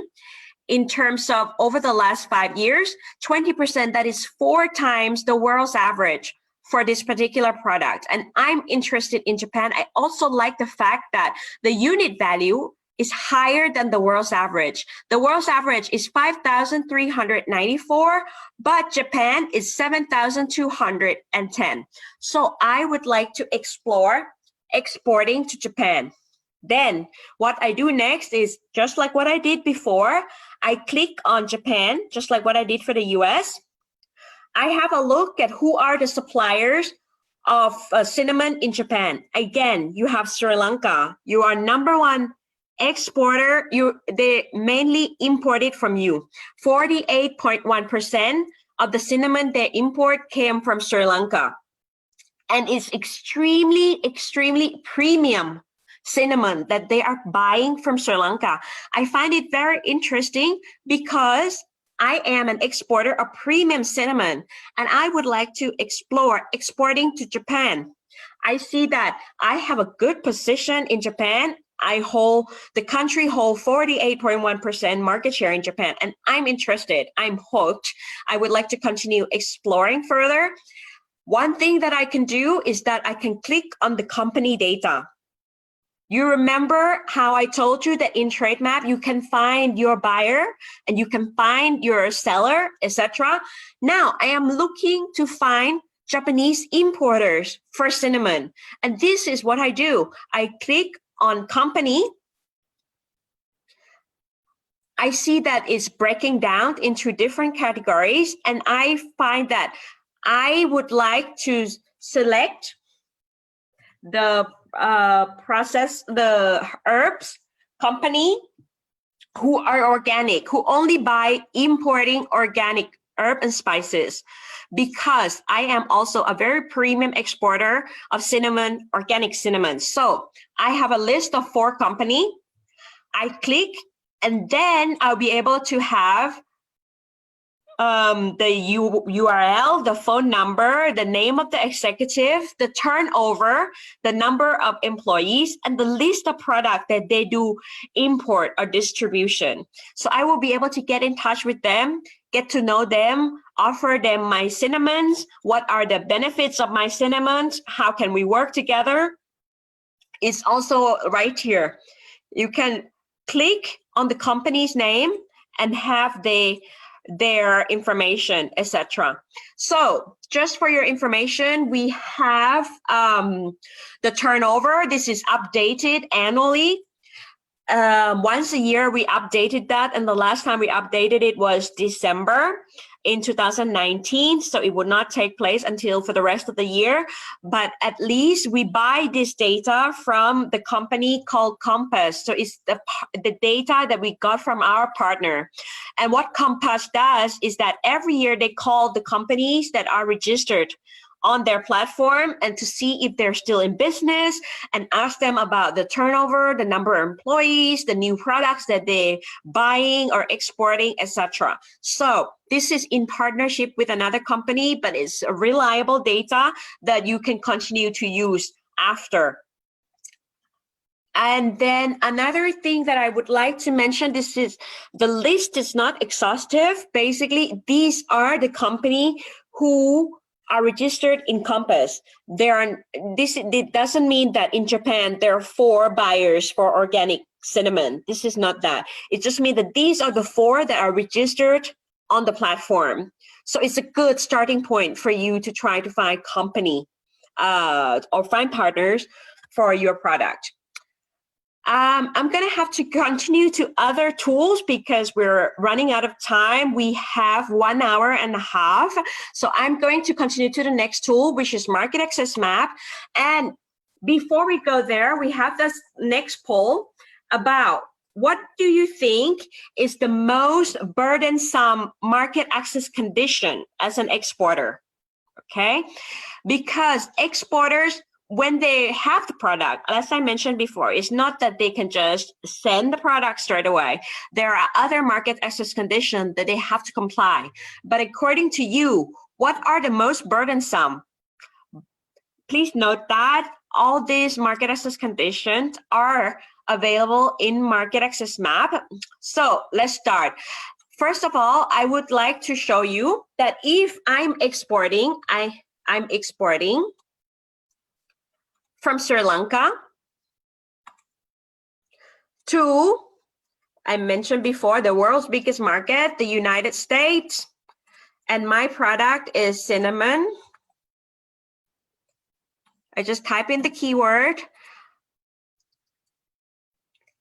in terms of over the last 5 years, 20%, that is 4 times the world's average for this particular product. And I'm interested in Japan. I also like the fact that the unit value is higher than the world's average. The world's average is 5,394, but Japan is 7,210. So I would like to explore exporting to Japan. Then what I do next is just like what I did before, I click on Japan, just like what I did for the US. I have a look at who are the suppliers of cinnamon in Japan. Again, you have Sri Lanka. You are #1 exporter. They mainly import it from you. 48.1% of the cinnamon they import came from Sri Lanka. And it's extremely, extremely premium cinnamon that they are buying from Sri Lanka. I find it very interesting because I am an exporter of premium cinnamon, and I would like to explore exporting to Japan. I see that I have a good position in Japan. The country holds 48.1% market share in Japan, and I'm interested. I'm hooked. I would like to continue exploring further. One thing that I can do is that I can click on the company data. You remember how I told you that in Trade Map, you can find your buyer and you can find your seller, etc. Now I am looking to find Japanese importers for cinnamon. And this is what I do. I click on company. I see that it's breaking down into different categories. And I find that I would like to select the herbs company who are organic, who only buy importing organic herb and spices, because I am also a very premium exporter of cinnamon, organic cinnamon. So I have a list of 4 companies. I click, and then I'll be able to have the URL, the phone number, the name of the executive, the turnover, the number of employees, and the list of products that they do import or distribution. So I will be able to get in touch with them, get to know them, offer them my cinnamons, what are the benefits of my cinnamons, how can we work together. It's also right here. You can click on the company's name and have their information, etc. So just for your information, we have the turnover. This is updated annually. Once a year, we updated that. And the last time we updated it was December in 2019. So it would not take place until for the rest of the year. But at least we buy this data from the company called Compass. So it's the data that we got from our partner. And what Compass does is that every year they call the companies that are registered on their platform and to see if they're still in business and ask them about the turnover, the number of employees, the new products that they're buying or exporting, etc. So this is in partnership with another company, but it's reliable data that you can continue to use after. And then another thing that I would like to mention, the list is not exhaustive. Basically, these are the company who are registered in Compass. It doesn't mean that in Japan there are 4 buyers for organic cinnamon. This is not that. It just means that these are the 4 that are registered on the platform. So it's a good starting point for you to try to find company or find partners for your product. I'm going to have to continue to other tools because we're running out of time. We have 1 hour and a half. So I'm going to continue to the next tool, which is Market Access Map. And before we go there, we have this next poll about what do you think is the most burdensome market access condition as an exporter? Okay, because exporters, when they have the product, as I mentioned before, it's not that they can just send the product straight away. There are other market access conditions that they have to comply. But according to you, what are the most burdensome? Please note that all these market access conditions are available in Market Access Map. So let's start. First of all, I would like to show you that if I'm exporting, I'm exporting from Sri Lanka to, I mentioned before, the world's biggest market, the United States, and my product is cinnamon. I just type in the keyword,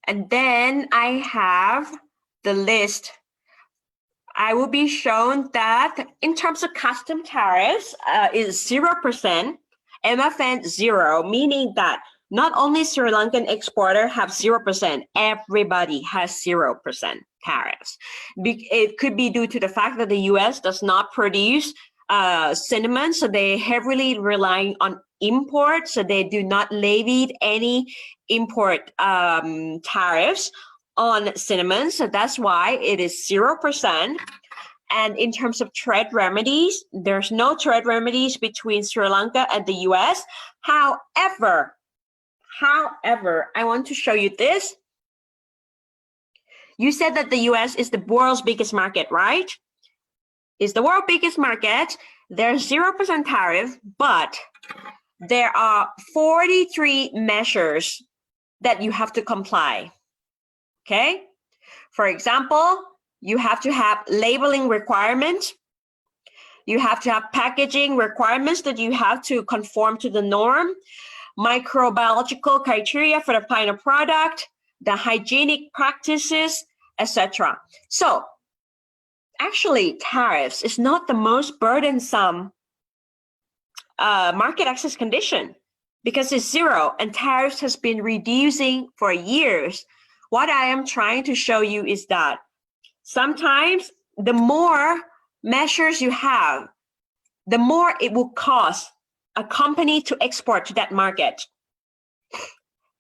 and then I have the list. I will be shown that in terms of custom tariffs is 0%, MFN 0, meaning that not only Sri Lankan exporter have 0%, everybody has 0% tariffs. It could be due to the fact that the US does not produce cinnamon, so they heavily relying on import, so they do not levy any import tariffs on cinnamon, so that's why it is 0%. And in terms of trade remedies, there's no trade remedies between Sri Lanka and the US. However, I want to show you this. You said that the US is the world's biggest market, right? It's the world's biggest market. There's 0% tariff, but there are 43 measures that you have to comply. Okay? For example, you have to have labeling requirements. You have to have packaging requirements that you have to conform to the norm, microbiological criteria for the final product, the hygienic practices, etc. So actually, tariffs is not the most burdensome market access condition because it's 0 and tariffs has been reducing for years. What I am trying to show you is that sometimes the more measures you have, the more it will cost a company to export to that market.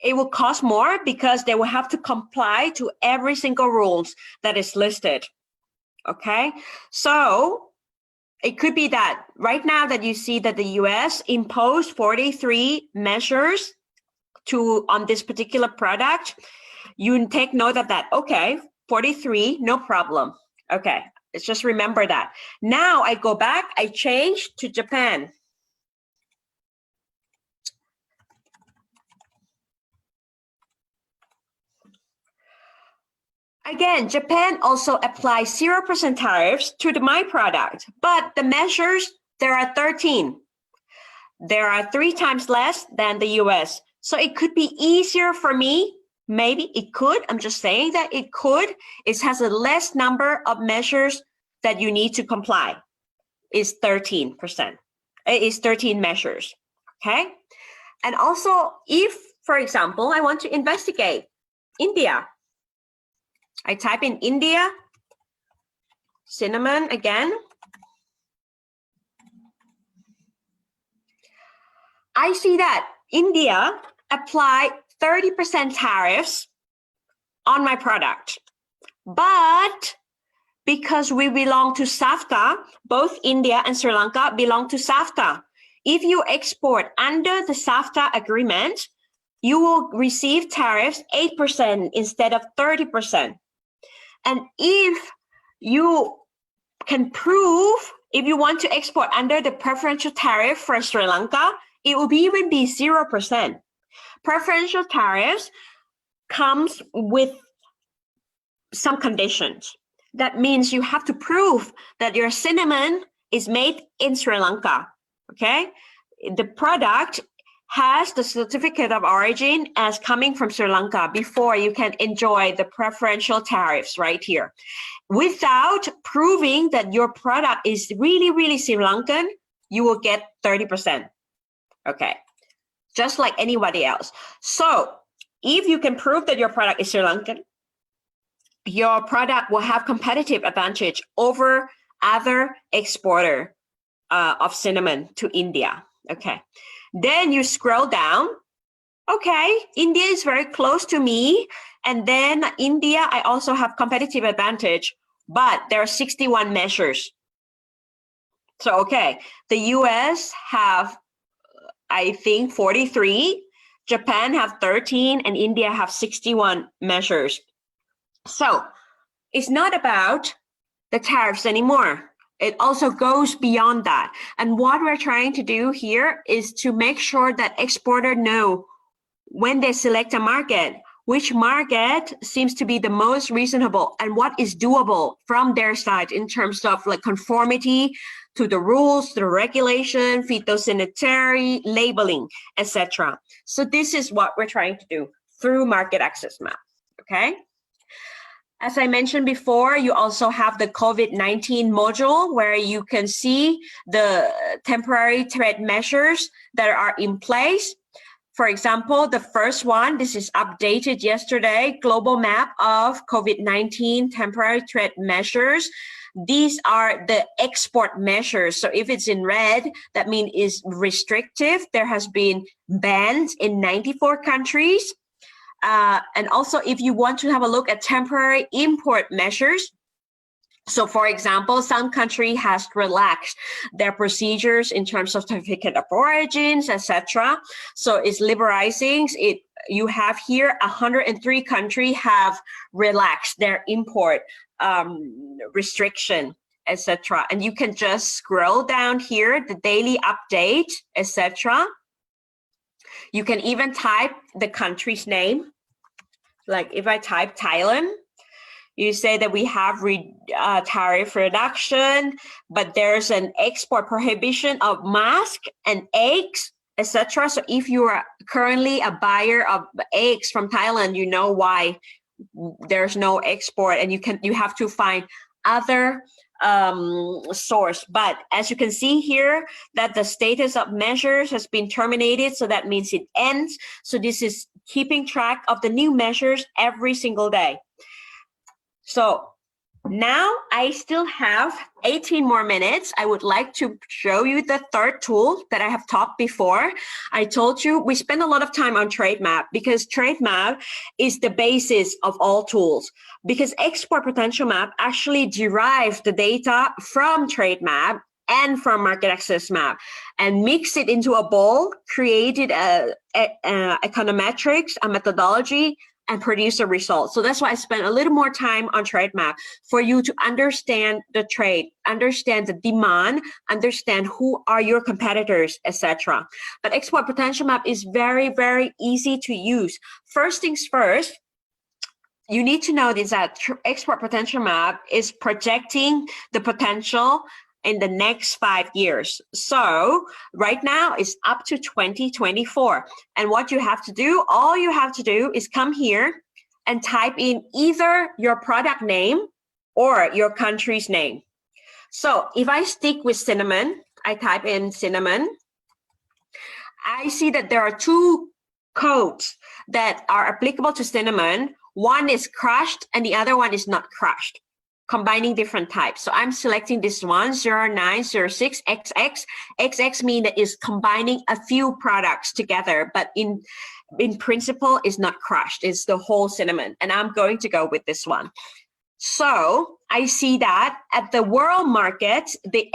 It will cost more because they will have to comply to every single rules that is listed. Okay, so it could be that right now that you see that the US imposed 43 measures on this particular product, you take note of that. Okay, 43, no problem. Okay, let's just remember that. Now I go back, I change to Japan. Again, Japan also applies 0% tariffs to my product, but the measures, there are 13. There are 3 times less than the US. So it could be easier for me. Maybe it could. I'm just saying that it could. It has a less number of measures that you need to comply. It's 13%. It is 13 measures. Okay. And also, if, for example, I want to investigate India, I type in India, cinnamon again. I see that India applied 30% tariffs on my product. But because we belong to SAFTA, both India and Sri Lanka belong to SAFTA. If you export under the SAFTA agreement, you will receive tariffs 8% instead of 30%. And if you can prove, if you want to export under the preferential tariff for Sri Lanka, it will even be 0%. Preferential tariffs comes with some conditions. That means you have to prove that your cinnamon is made in Sri Lanka, okay? The product has the certificate of origin as coming from Sri Lanka before you can enjoy the preferential tariffs right here. Without proving that your product is really, really Sri Lankan, you will get 30%, okay? Just like anybody else. So if you can prove that your product is Sri Lankan, your product will have competitive advantage over other exporter of cinnamon to India. Okay, then you scroll down. Okay, India is very close to me, and then India, I also have competitive advantage, but there are 61 measures. So okay, the US have, I think, 43, Japan have 13, and India have 61 measures. So it's not about the tariffs anymore. It also goes beyond that. And what we're trying to do here is to make sure that exporters know when they select a market, which market seems to be the most reasonable and what is doable from their side in terms of like conformity to the rules, the regulation, phytosanitary, labeling, etc. So this is what we're trying to do through Market Access Map, okay? As I mentioned before, you also have the COVID-19 module where you can see the temporary trade measures that are in place. For example, the first one, this is updated yesterday, global map of COVID-19 temporary trade measures. These are the export measures. So if it's in red, that means it's restrictive. There has been bans in 94 countries. And also, if you want to have a look at temporary import measures, so for example, some country has relaxed their procedures in terms of certificate of origins, etc. So it's liberalizing. You have here 103 countries have relaxed their import restriction, etc. And you can just scroll down here, the daily update, etc. You can even type the country's name. Like if I type Thailand, you say that we have tariff reduction, but there's an export prohibition of masks and eggs, etc. So if you are currently a buyer of eggs from Thailand, you know why there's no export, and you have to find other source. But as you can see here, that the status of measures has been terminated, so that means it ends. So this is keeping track of the new measures every single day. So now I still have 18 more minutes. I would like to show you the third tool that I have talked before. I told you we spend a lot of time on Trade Map because Trade Map is the basis of all tools, because Export Potential Map actually derived the data from Trade Map and from Market Access Map and mixed it into a bowl, created a econometrics, a methodology, and produce a result. So that's why I spent a little more time on Trade Map for you to understand the trade, understand the demand, understand who are your competitors, etc. But Export Potential Map is very, very easy to use. First things first, you need to know this, that Export Potential Map is projecting the potential in the next 5 years. So right now it's up to 2024. And what you have to do, all you have to do is come here and type in either your product name or your country's name. So if I stick with cinnamon, I type in cinnamon, I see that there are two codes that are applicable to cinnamon. One is crushed and the other one is not crushed, combining different types. So I'm selecting this one, 0906 XX. XX means that it's combining a few products together, but in principle is not crushed. It's the whole cinnamon. And I'm going to go with this one. So I see that at the world market, the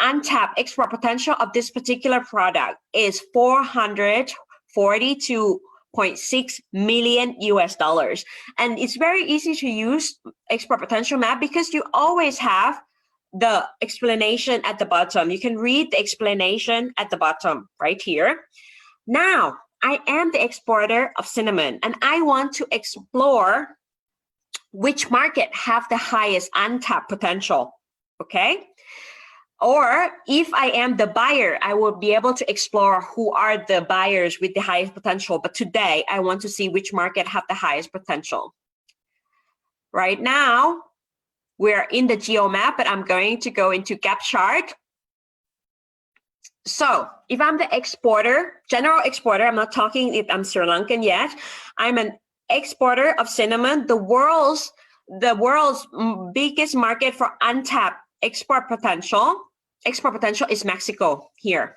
untapped export potential of this particular product is $442.6 million US. And it's very easy to use Export Potential Map because you always have the explanation at the bottom. You can read the explanation at the bottom right here. Now, I am the exporter of cinnamon and I want to explore which market have the highest untapped potential, okay? Or if I am the buyer, I will be able to explore who are the buyers with the highest potential. But today, I want to see which market have the highest potential. Right now, we're in the geo map, but I'm going to go into gap chart. So if I'm the exporter, general exporter, I'm not talking if I'm Sri Lankan yet. I'm an exporter of cinnamon. The world's biggest market for untapped export potential is Mexico here.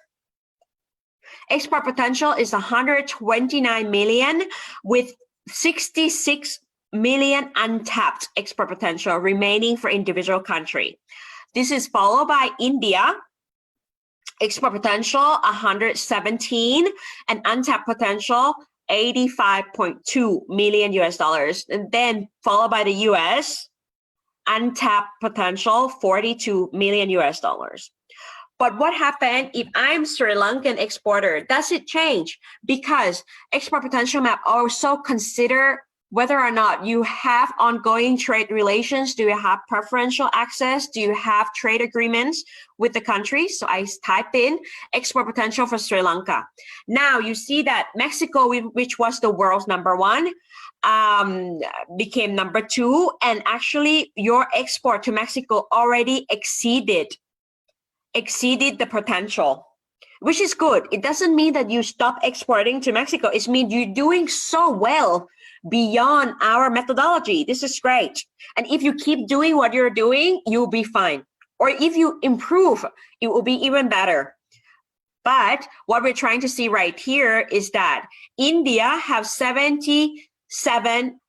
Export potential is 129 million with 66 million untapped export potential remaining for individual country. This is followed by India, export potential 117 and untapped potential 85.2 million US dollars. And then followed by the US, untapped potential 42 million US dollars. But what happened if I'm Sri Lankan exporter? Does it change? Because export potential map also consider whether or not you have ongoing trade relations. Do you have preferential access? Do you have trade agreements with the country? So I type in export potential for Sri Lanka. Now you see that Mexico, which was the world's #1, became #2. And actually your export to Mexico already exceeded the potential, which is good. It doesn't mean that you stop exporting to Mexico. It means you're doing so well beyond our methodology. This is great. And if you keep doing what you're doing, you'll be fine. Or if you improve, it will be even better. But what we're trying to see right here is that India have 77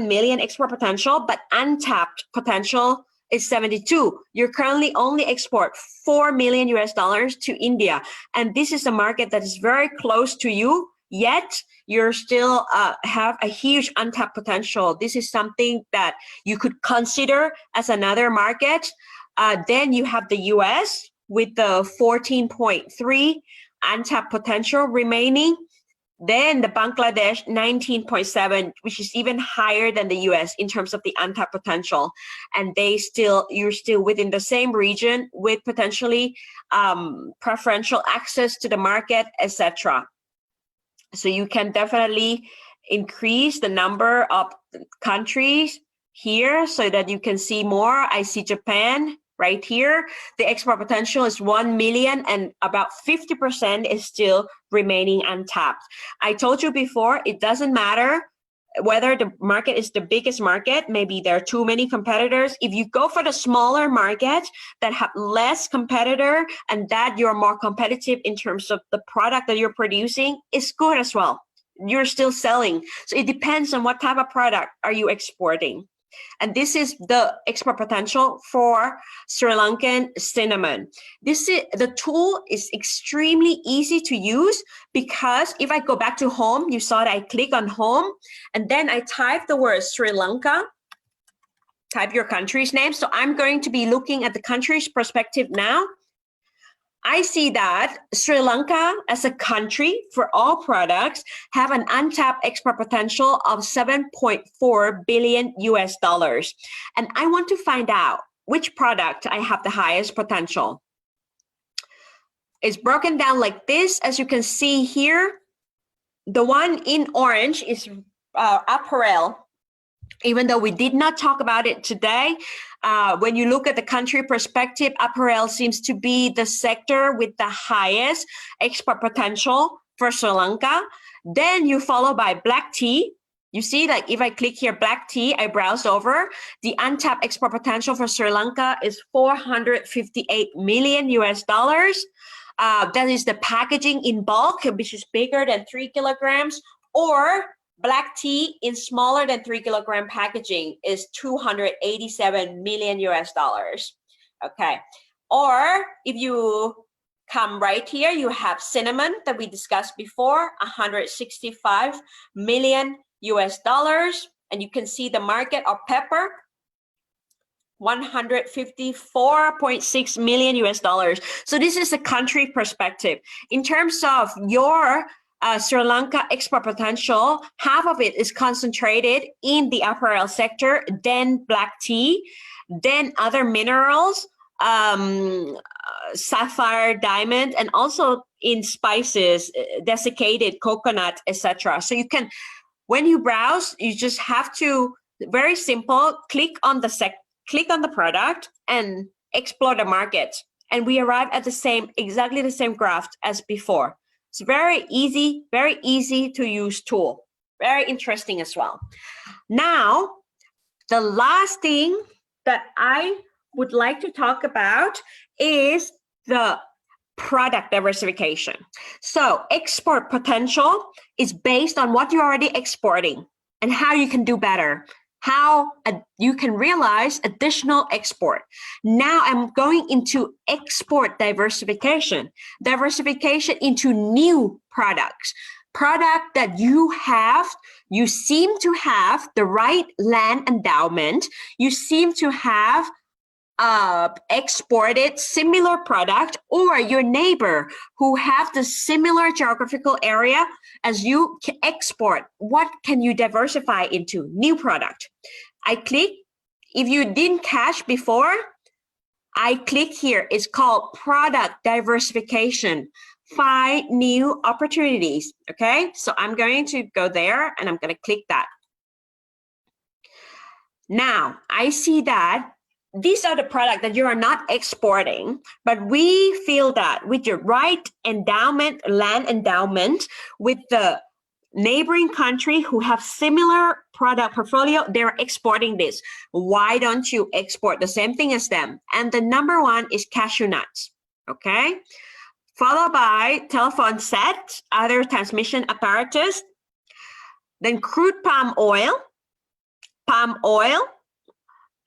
million export potential, but untapped potential is 72. You currently only export 4 million US dollars to India. And this is a market that is very close to you, yet you're still have a huge untapped potential. This is something that you could consider as another market. Then you have the US with the 14.3 untapped potential remaining. Then the Bangladesh 19.7, which is even higher than the US in terms of the untapped potential. And you're still within the same region with potentially preferential access to the market, etc. So you can definitely increase the number of countries here so that you can see more. I see Japan right here. The export potential is 1 million and about 50% is still remaining untapped. I told you before, it doesn't matter whether the market is the biggest market. Maybe there are too many competitors. If you go for the smaller market that have less competitor and that you're more competitive in terms of the product that you're producing, it's good as well. You're still selling. So it depends on what type of product are you exporting. And this is the export potential for Sri Lankan cinnamon. The tool is extremely easy to use because if I go back to home, you saw that I click on home and then I type the word Sri Lanka, type your country's name. So I'm going to be looking at the country's perspective now. I see that Sri Lanka as a country for all products have an untapped export potential of 7.4 billion US dollars. And I want to find out which product I have the highest potential. It's broken down like this. As you can see here, the one in orange is apparel. Even though we did not talk about it today, when you look at the country perspective, apparel seems to be the sector with the highest export potential for Sri Lanka. Then you follow by black tea. You see, like if I click here, black tea, I browse over. The untapped export potential for Sri Lanka is 458 million US dollars. That is the packaging in bulk, which is bigger than 3 kilograms, or black tea in smaller than 3 kilogram packaging is 287 million US dollars. Okay. Or if you come right here, you have cinnamon that we discussed before, 165 million US dollars. And you can see the market of pepper, 154.6 million US dollars. So this is a country perspective. In terms of your Sri Lanka export potential, half of it is concentrated in the apparel sector, then black tea, then other minerals, sapphire, diamond, and also in spices, desiccated coconut, etc. So you can, when you browse, you just have to, very simple, click on the product and explore the market. And we arrive at exactly the same graph as before. It's very easy to use tool. Very interesting as well. Now, the last thing that I would like to talk about is the product diversification. So export potential is based on what you're already exporting and how you can do better, how you can realize additional export. Now I'm going into export diversification into new products, product that you seem to have the right land endowment, you seem to have exported similar product, or your neighbor who have the similar geographical area as you can export. What can you diversify into? New product. I click. If you didn't catch before, I click here. It's called product diversification. Find new opportunities. Okay, so I'm going to go there and I'm going to click that. Now I see that these are the products that you are not exporting, but we feel that with your right endowment, land endowment, with the neighboring country who have similar product portfolio, they're exporting this. Why don't you export the same thing as them? And the number one is cashew nuts, okay? Followed by telephone set, other transmission apparatus, then crude palm oil,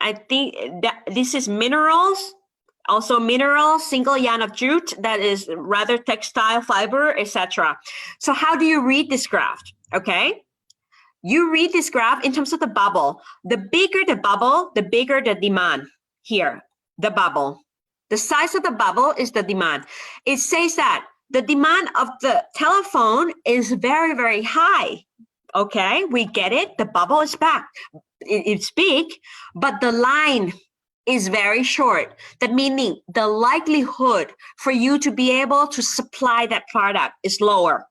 I think that this is minerals, also minerals, single yarn of jute, that is rather textile fiber, etc. So how do you read this graph? Okay, you read this graph in terms of the bubble. The bigger the bubble, the bigger the demand. Here, the bubble. The size of the bubble is the demand. It says that the demand of the telephone is very, very high. Okay, we get it. The bubble is back. It's big, but the line is very short. That meaning the likelihood for you to be able to supply that product is lower.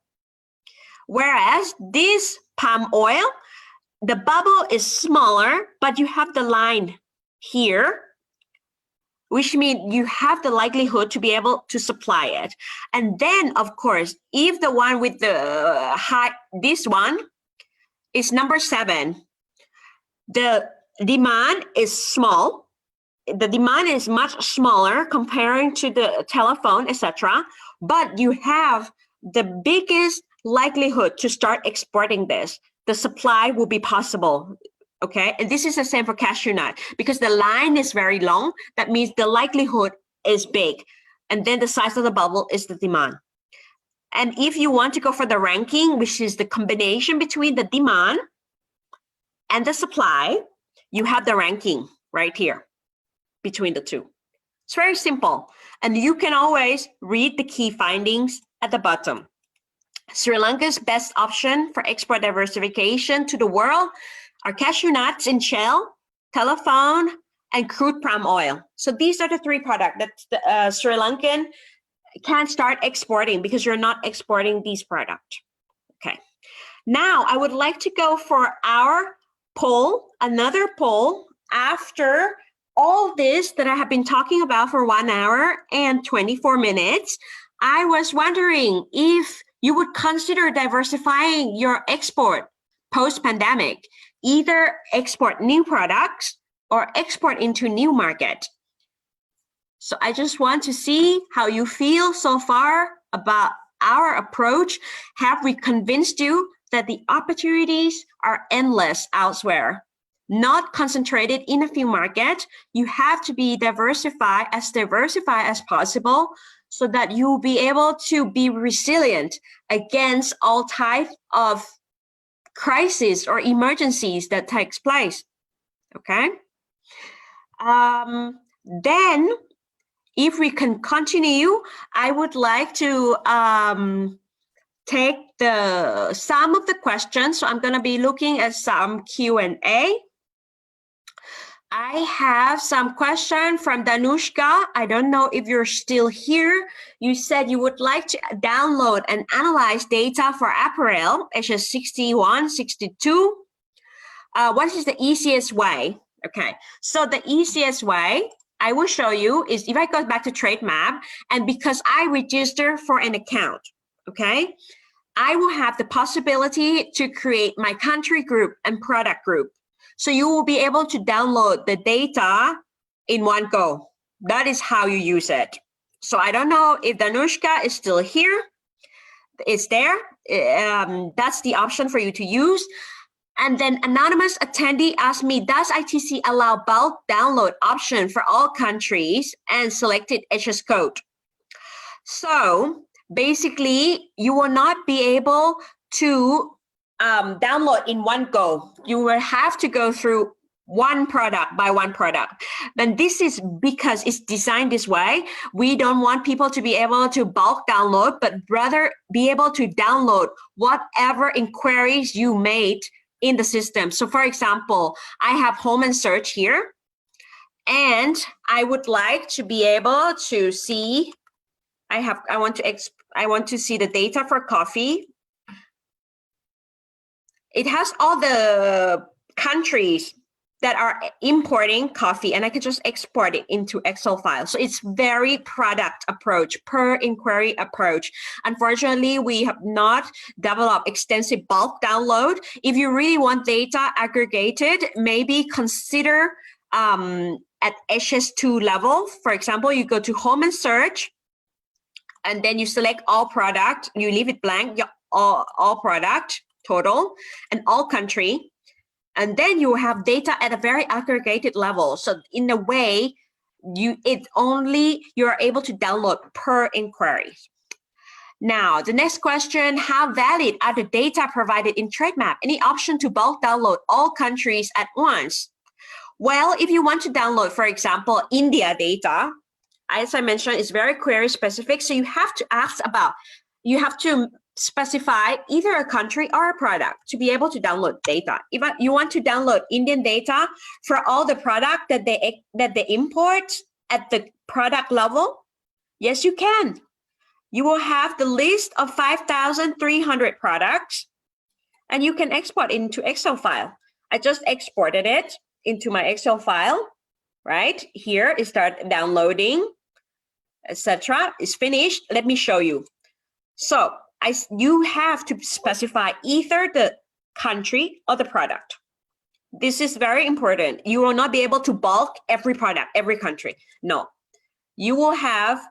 Whereas this palm oil, the bubble is smaller, but you have the line here, which means you have the likelihood to be able to supply it. And then, of course, if the one with the high, this one is number 7, the demand is small. The demand is much smaller comparing to the telephone, etc. But you have the biggest likelihood to start exporting this. The supply will be possible. Okay, and this is the same for cashew nut because the line is very long. That means the likelihood is big. And then the size of the bubble is the demand. And if you want to go for the ranking, which is the combination between the demand and the supply, you have the ranking right here between the two. It's very simple. And you can always read the key findings at the bottom. Sri Lanka's best option for export diversification to the world are cashew nuts in shell, telephone, and crude palm oil. So these are the 3 products that the Sri Lankan can start exporting because you're not exporting these products. Okay. Now I would like to go for our poll, another poll after all this that I have been talking about for 1 hour and 24 minutes. I was wondering if you would consider diversifying your export post-pandemic, either export new products or export into new market. So I just want to see how you feel so far about our approach. Have we convinced you that the opportunities are endless elsewhere, not concentrated in a few markets? You have to be diversified as possible so that you'll be able to be resilient against all types of crises or emergencies that takes place. Okay. Then if we can continue, I would like to take some of the questions. So I'm going to be looking at some Q&A. I have some question from Danushka. I don't know if you're still here. You said you would like to download and analyze data for apparel, HS 61, 62. What is the easiest way? Okay, so the easiest way I will show you is if I go back to Trade Map, and because I register for an account, okay, I will have the possibility to create my country group and product group. So you will be able to download the data in one go. That is how you use it. So I don't know if Danushka is still here. It's there. That's the option for you to use. And then anonymous attendee asked me, does ITC allow bulk download option for all countries and selected HS code? So basically, you will not be able to download in one go. You will have to go through one product by one product. Then this is because it's designed this way. We don't want people to be able to bulk download, but rather be able to download whatever inquiries you made in the system. So for example, I have home and search here, and I would like to be able to see, I want to see the data for coffee. It has all the countries that are importing coffee, and I can just export it into Excel file. So it's very product approach, per inquiry approach. Unfortunately, we have not developed extensive bulk download. If you really want data aggregated, maybe consider at HS2 level. For example, you go to home and search, and then you select all product, you leave it blank, all product, total, and all country. And then you have data at a very aggregated level. So in a way, you're able to download per inquiry. Now, the next question, how valid are the data provided in Trade Map? Any option to bulk download all countries at once? Well, if you want to download, for example, India data, as I mentioned, it's very query specific. So you have to specify either a country or a product to be able to download data. If you want to download Indian data for all the product that they import at the product level, yes, you can. You will have the list of 5,300 products, and you can export into Excel file. I just exported it into my Excel file, right? Here it started downloading, etc. It's finished. Let me show you. So you have to specify either the country or the product. This is very important. You will not be able to bulk every product, every country. No, you will have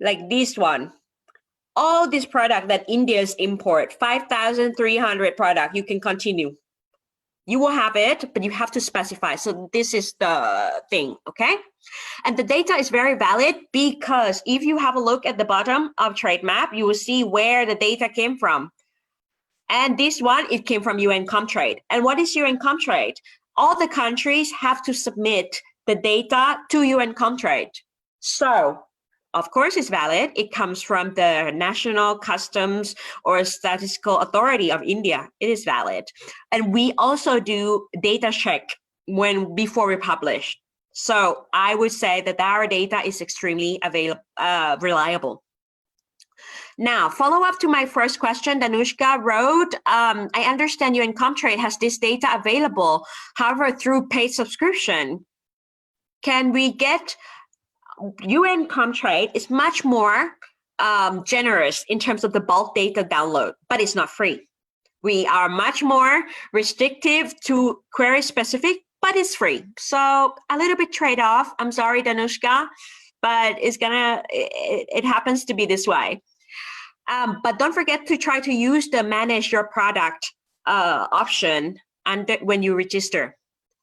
like this one. All this product that India's import, 5,300 product, you can continue. You will have it, but you have to specify. So this is the thing, okay? And the data is very valid because if you have a look at the bottom of Trade Map, you will see where the data came from. And this one, it came from UN Comtrade. And what is UN Comtrade? All the countries have to submit the data to UN Comtrade. So, of course, it's valid. It comes from the National Customs or Statistical Authority of India. It is valid. And we also do data check before we publish. So I would say that our data is extremely reliable. Now, follow up to my first question, Danushka wrote, I understand UN Comtrade has this data available, however, through paid subscription. Can we get UN Comtrade is much more generous in terms of the bulk data download, but it's not free. We are much more restrictive to query specific, but it's free. So a little bit trade-off. I'm sorry, Danushka, but it happens to be this way. But don't forget to try to use the manage your product option when you register.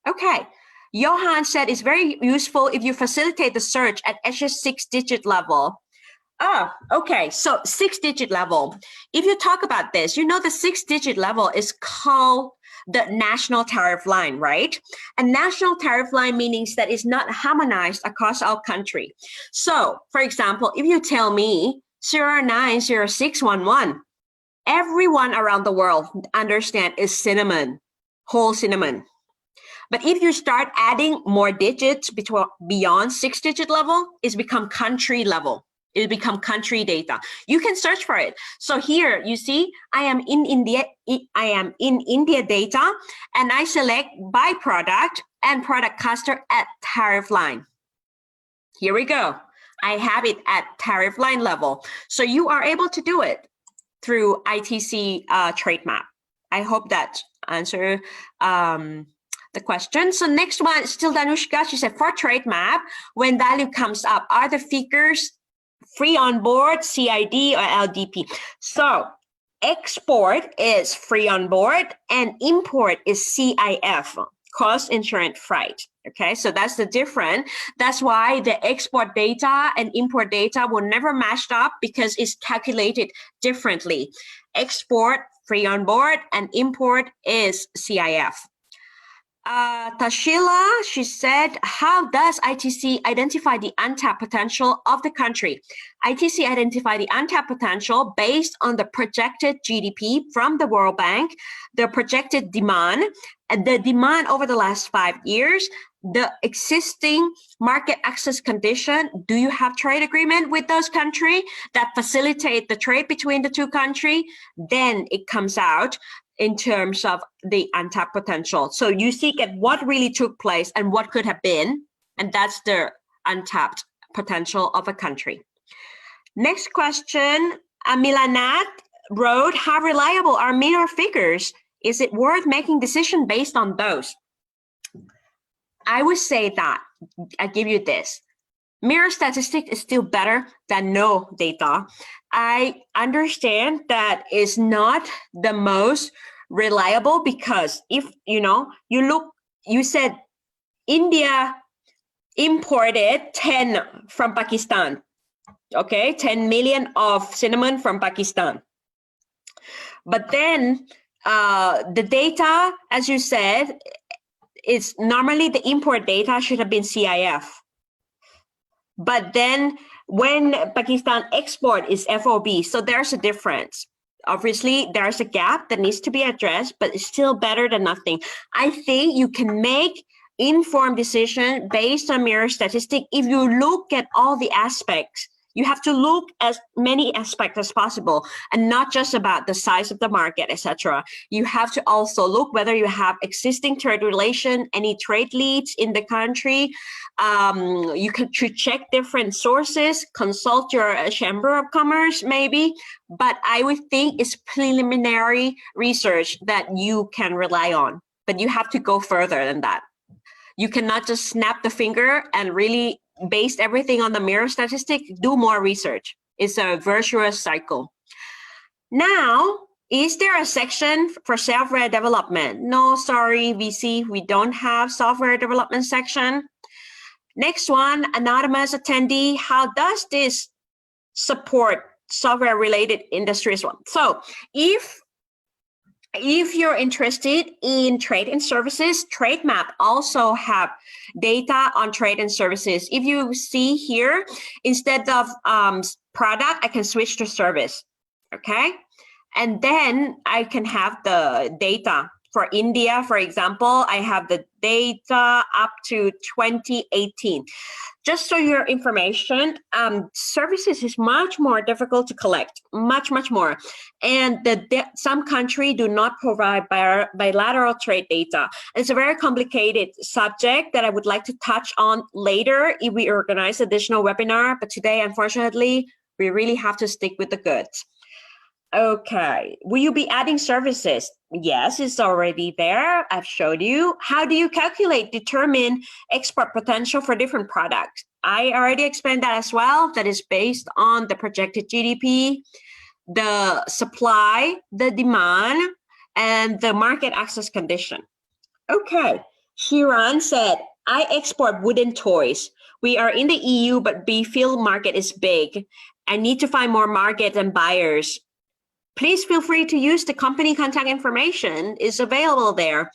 Okay. Johan said it's very useful if you facilitate the search at HS 6-digit level. Oh, okay. So 6-digit level. If you talk about this, you know the 6-digit level is called the national tariff line, right? A national tariff line means that it's not harmonized across all country. So, for example, if you tell me 090611, everyone around the world understand is cinnamon, whole cinnamon. But if you start adding more digits beyond 6-digit level, it's become country level. It become country data. You can search for it. So here you see, I am in India. I am in India data, and I select by product and product cluster at tariff line. Here we go. I have it at tariff line level. So you are able to do it through ITC trade map. I hope that answer the question. So next one, still Danushka, she said, for trade map, when value comes up, are the figures free on board, CID or LDP? So export is free on board and import is CIF, cost insurance freight. Okay, so that's the difference. That's why the export data and import data will never match up, because it's calculated differently. Export free on board and import is CIF. Tashila, she said, how does ITC identify the untapped potential of the country? ITC identify the untapped potential based on the projected GDP from the World Bank, the projected demand, and the demand over the last 5 years, the existing market access condition. Do you have trade agreement with those countries that facilitate the trade between the two countries? Then it comes out in terms of the untapped potential. So you seek at what really took place and what could have been, and that's the untapped potential of a country. Next question, Milanat wrote, how reliable are mirror figures? Is it worth making decision based on those? I would say that, I give you this. Mirror statistic is still better than no data. I understand that is not the most reliable, because if you look, you said India imported 10 from Pakistan, okay, 10 million of cinnamon from Pakistan. But then the data, as you said, is normally the import data should have been CIF. But then when Pakistan export is FOB, so there's a difference. Obviously, there's a gap that needs to be addressed, but it's still better than nothing. I think you can make informed decision based on mirror statistic if you look at all the aspects. You have to look at many aspects as possible, and not just about the size of the market, etc. You have to also look whether you have existing trade relation, any trade leads in the country. You should check different sources, consult your Chamber of Commerce maybe, but I would think it's preliminary research that you can rely on, but you have to go further than that. You cannot just snap the finger and really base everything on the mirror statistic. Do more research. It's a virtuous cycle. Now, is there a section for software development? No, sorry, VC, we don't have software development section. Next one, anonymous attendee. How does this support software related industries? So if you're interested in trade and services, Trade Map also have data on trade and services. If you see here, instead of product, I can switch to service, okay? And then I can have the data. For India, for example, I have the data up to 2018. Just so your information, services is much more difficult to collect, much more. And some countries do not provide bilateral trade data. It's a very complicated subject that I would like to touch on later if we organize additional webinar. But today, unfortunately, we really have to stick with the goods. Okay, will you be adding services? Yes, it's already there. I've showed you. How do you determine export potential for different products? I already explained that as well. That is based on the projected GDP, the supply, the demand, and the market access condition. Okay, Shiran said, I export wooden toys. We are in the EU, but B-field market is big. I need to find more market and buyers. Please feel free to use the company contact information. It's available there.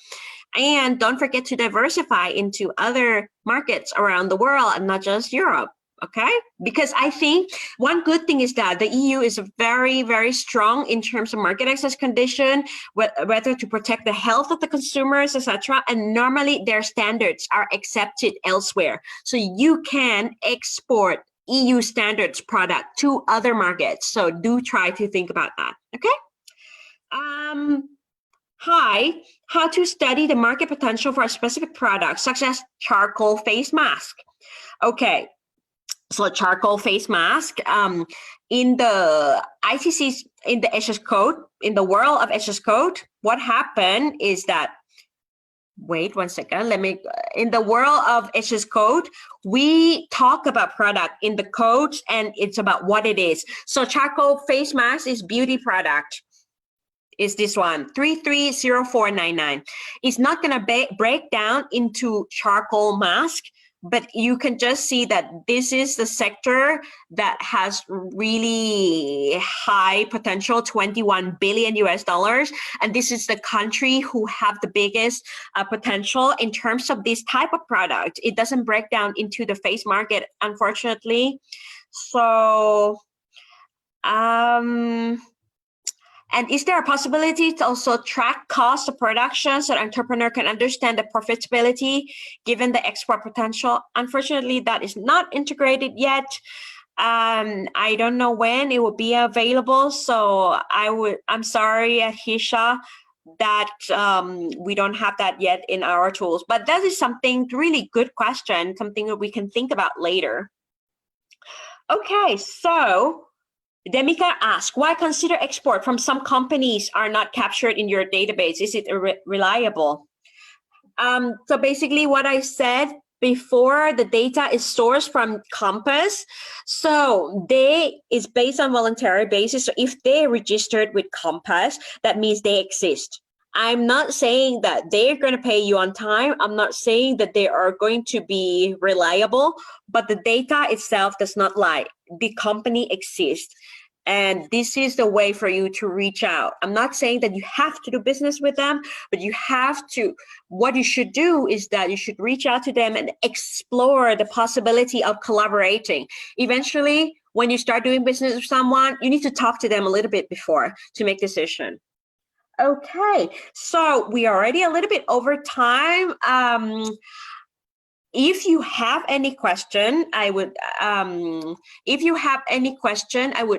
And don't forget to diversify into other markets around the world and not just Europe. Okay, because I think one good thing is that the EU is very, very strong in terms of market access condition, whether to protect the health of the consumers, etc. And normally their standards are accepted elsewhere. So you can export EU standards product to other markets. So do try to think about that. Okay. Hi, how to study the market potential for a specific product, such as charcoal face mask. Okay. So charcoal face mask, in the ITC, in the HS code, in the world of HS code, what happened is that, wait 1 second, in the world of HS code, we talk about product in the codes and it's about what it is. So charcoal face mask is beauty product. Is this one, 330499. It's not gonna break down into charcoal mask, but you can just see that this is the sector that has really high potential, 21 billion US dollars. And this is the country who have the biggest potential in terms of this type of product. It doesn't break down into the face market, unfortunately. So, and is there a possibility to also track cost of production so the entrepreneur can understand the profitability given the export potential? Unfortunately, that is not integrated yet. I don't know when it will be available. So I'm sorry, Hisha, that we don't have that yet in our tools. But that is something really good question, something that we can think about later. Okay, so Demika asks, why consider export from some companies are not captured in your database? Is it reliable? So basically what I said before, the data is sourced from Compass. So they is based on voluntary basis. So if they registered with Compass, that means they exist. I'm not saying that they're going to pay you on time. I'm not saying that they are going to be reliable, but the data itself does not lie. The company exists. And this is the way for you to reach out. I'm not saying that you have to do business with them, but you have to, what you should do is that you should reach out to them and explore the possibility of collaborating. Eventually, when you start doing business with someone, you need to talk to them a little bit before to make a decision. Okay, so we are already a little bit over time. If you have any question, I would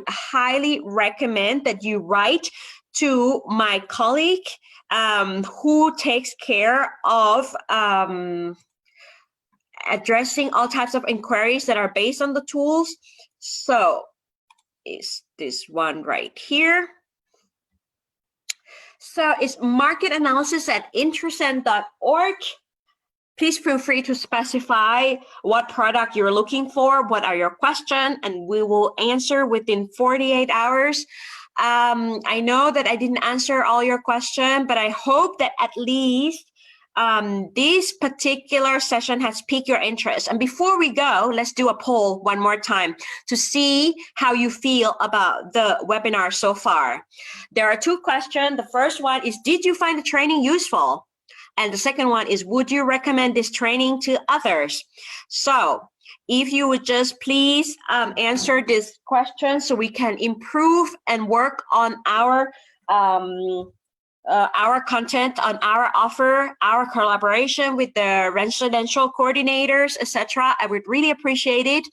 highly recommend that you write to my colleague who takes care of addressing all types of inquiries that are based on the tools. So is this one right here. So it's marketanalysis@intrasend.org. Please feel free to specify what product you're looking for, what are your questions, and we will answer within 48 hours. I know that I didn't answer all your questions, but I hope that at least this particular session has piqued your interest. And before we go, let's do a poll one more time to see how you feel about the webinar so far. There are 2 questions. The first one is, did you find the training useful? And the second one is, would you recommend this training to others? So if you would just please answer this question so we can improve and work on our content, on our offer, our collaboration with the residential coordinators, etc. I would really appreciate it.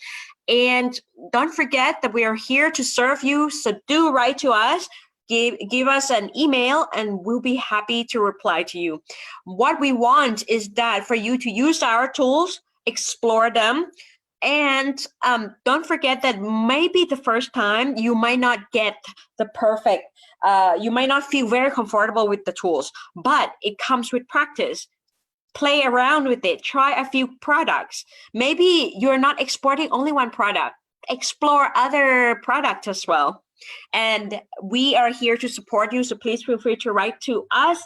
And don't forget that we are here to serve you. So do write to us. Give us an email and we'll be happy to reply to you. What we want is that for you to use our tools, explore them, and don't forget that maybe the first time you might not get the perfect, you might not feel very comfortable with the tools, but it comes with practice. Play around with it, try a few products. Maybe you're not exporting only one product, explore other products as well. And we are here to support you, so please feel free to write to us.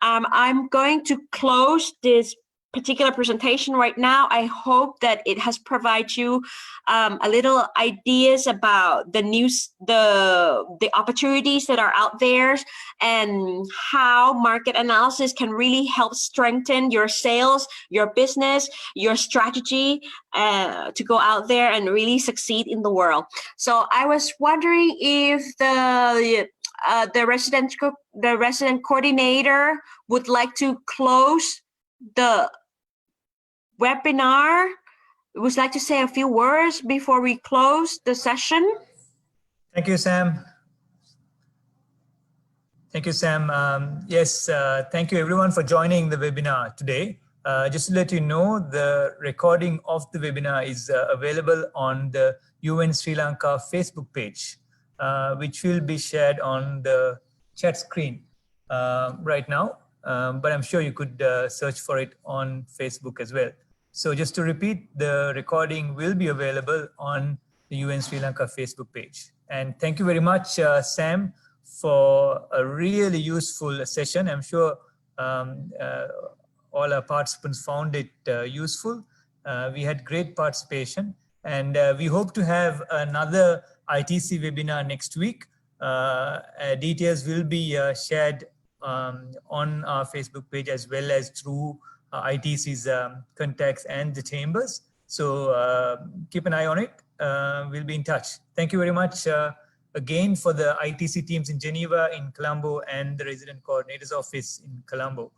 I'm going to close this particular presentation right now. I hope that it has provided you a little ideas about the news, the opportunities that are out there, and how market analysis can really help strengthen your sales, your business, your strategy to go out there and really succeed in the world. So I was wondering if the resident coordinator would like to close the webinar. Would like to say a few words before we close the session? Thank you, Sam. Thank you, Sam. Yes, thank you everyone for joining the webinar today. Just to let you know, the recording of the webinar is available on the UN Sri Lanka Facebook page, which will be shared on the chat screen right now. But I'm sure you could search for it on Facebook as well. So just to repeat, the recording will be available on the UN Sri Lanka Facebook page. And thank you very much, Sam, for a really useful session. I'm sure all our participants found it useful. We had great participation, and we hope to have another ITC webinar next week. Details will be shared on our Facebook page as well as through ITC's contacts and the chambers. So keep an eye on it. We'll be in touch. Thank you very much again for the ITC teams in Geneva, in Colombo, and the resident coordinator's office in Colombo.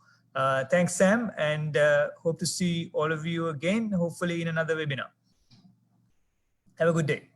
Thanks, Sam, and hope to see all of you again, hopefully in another webinar. Have a good day.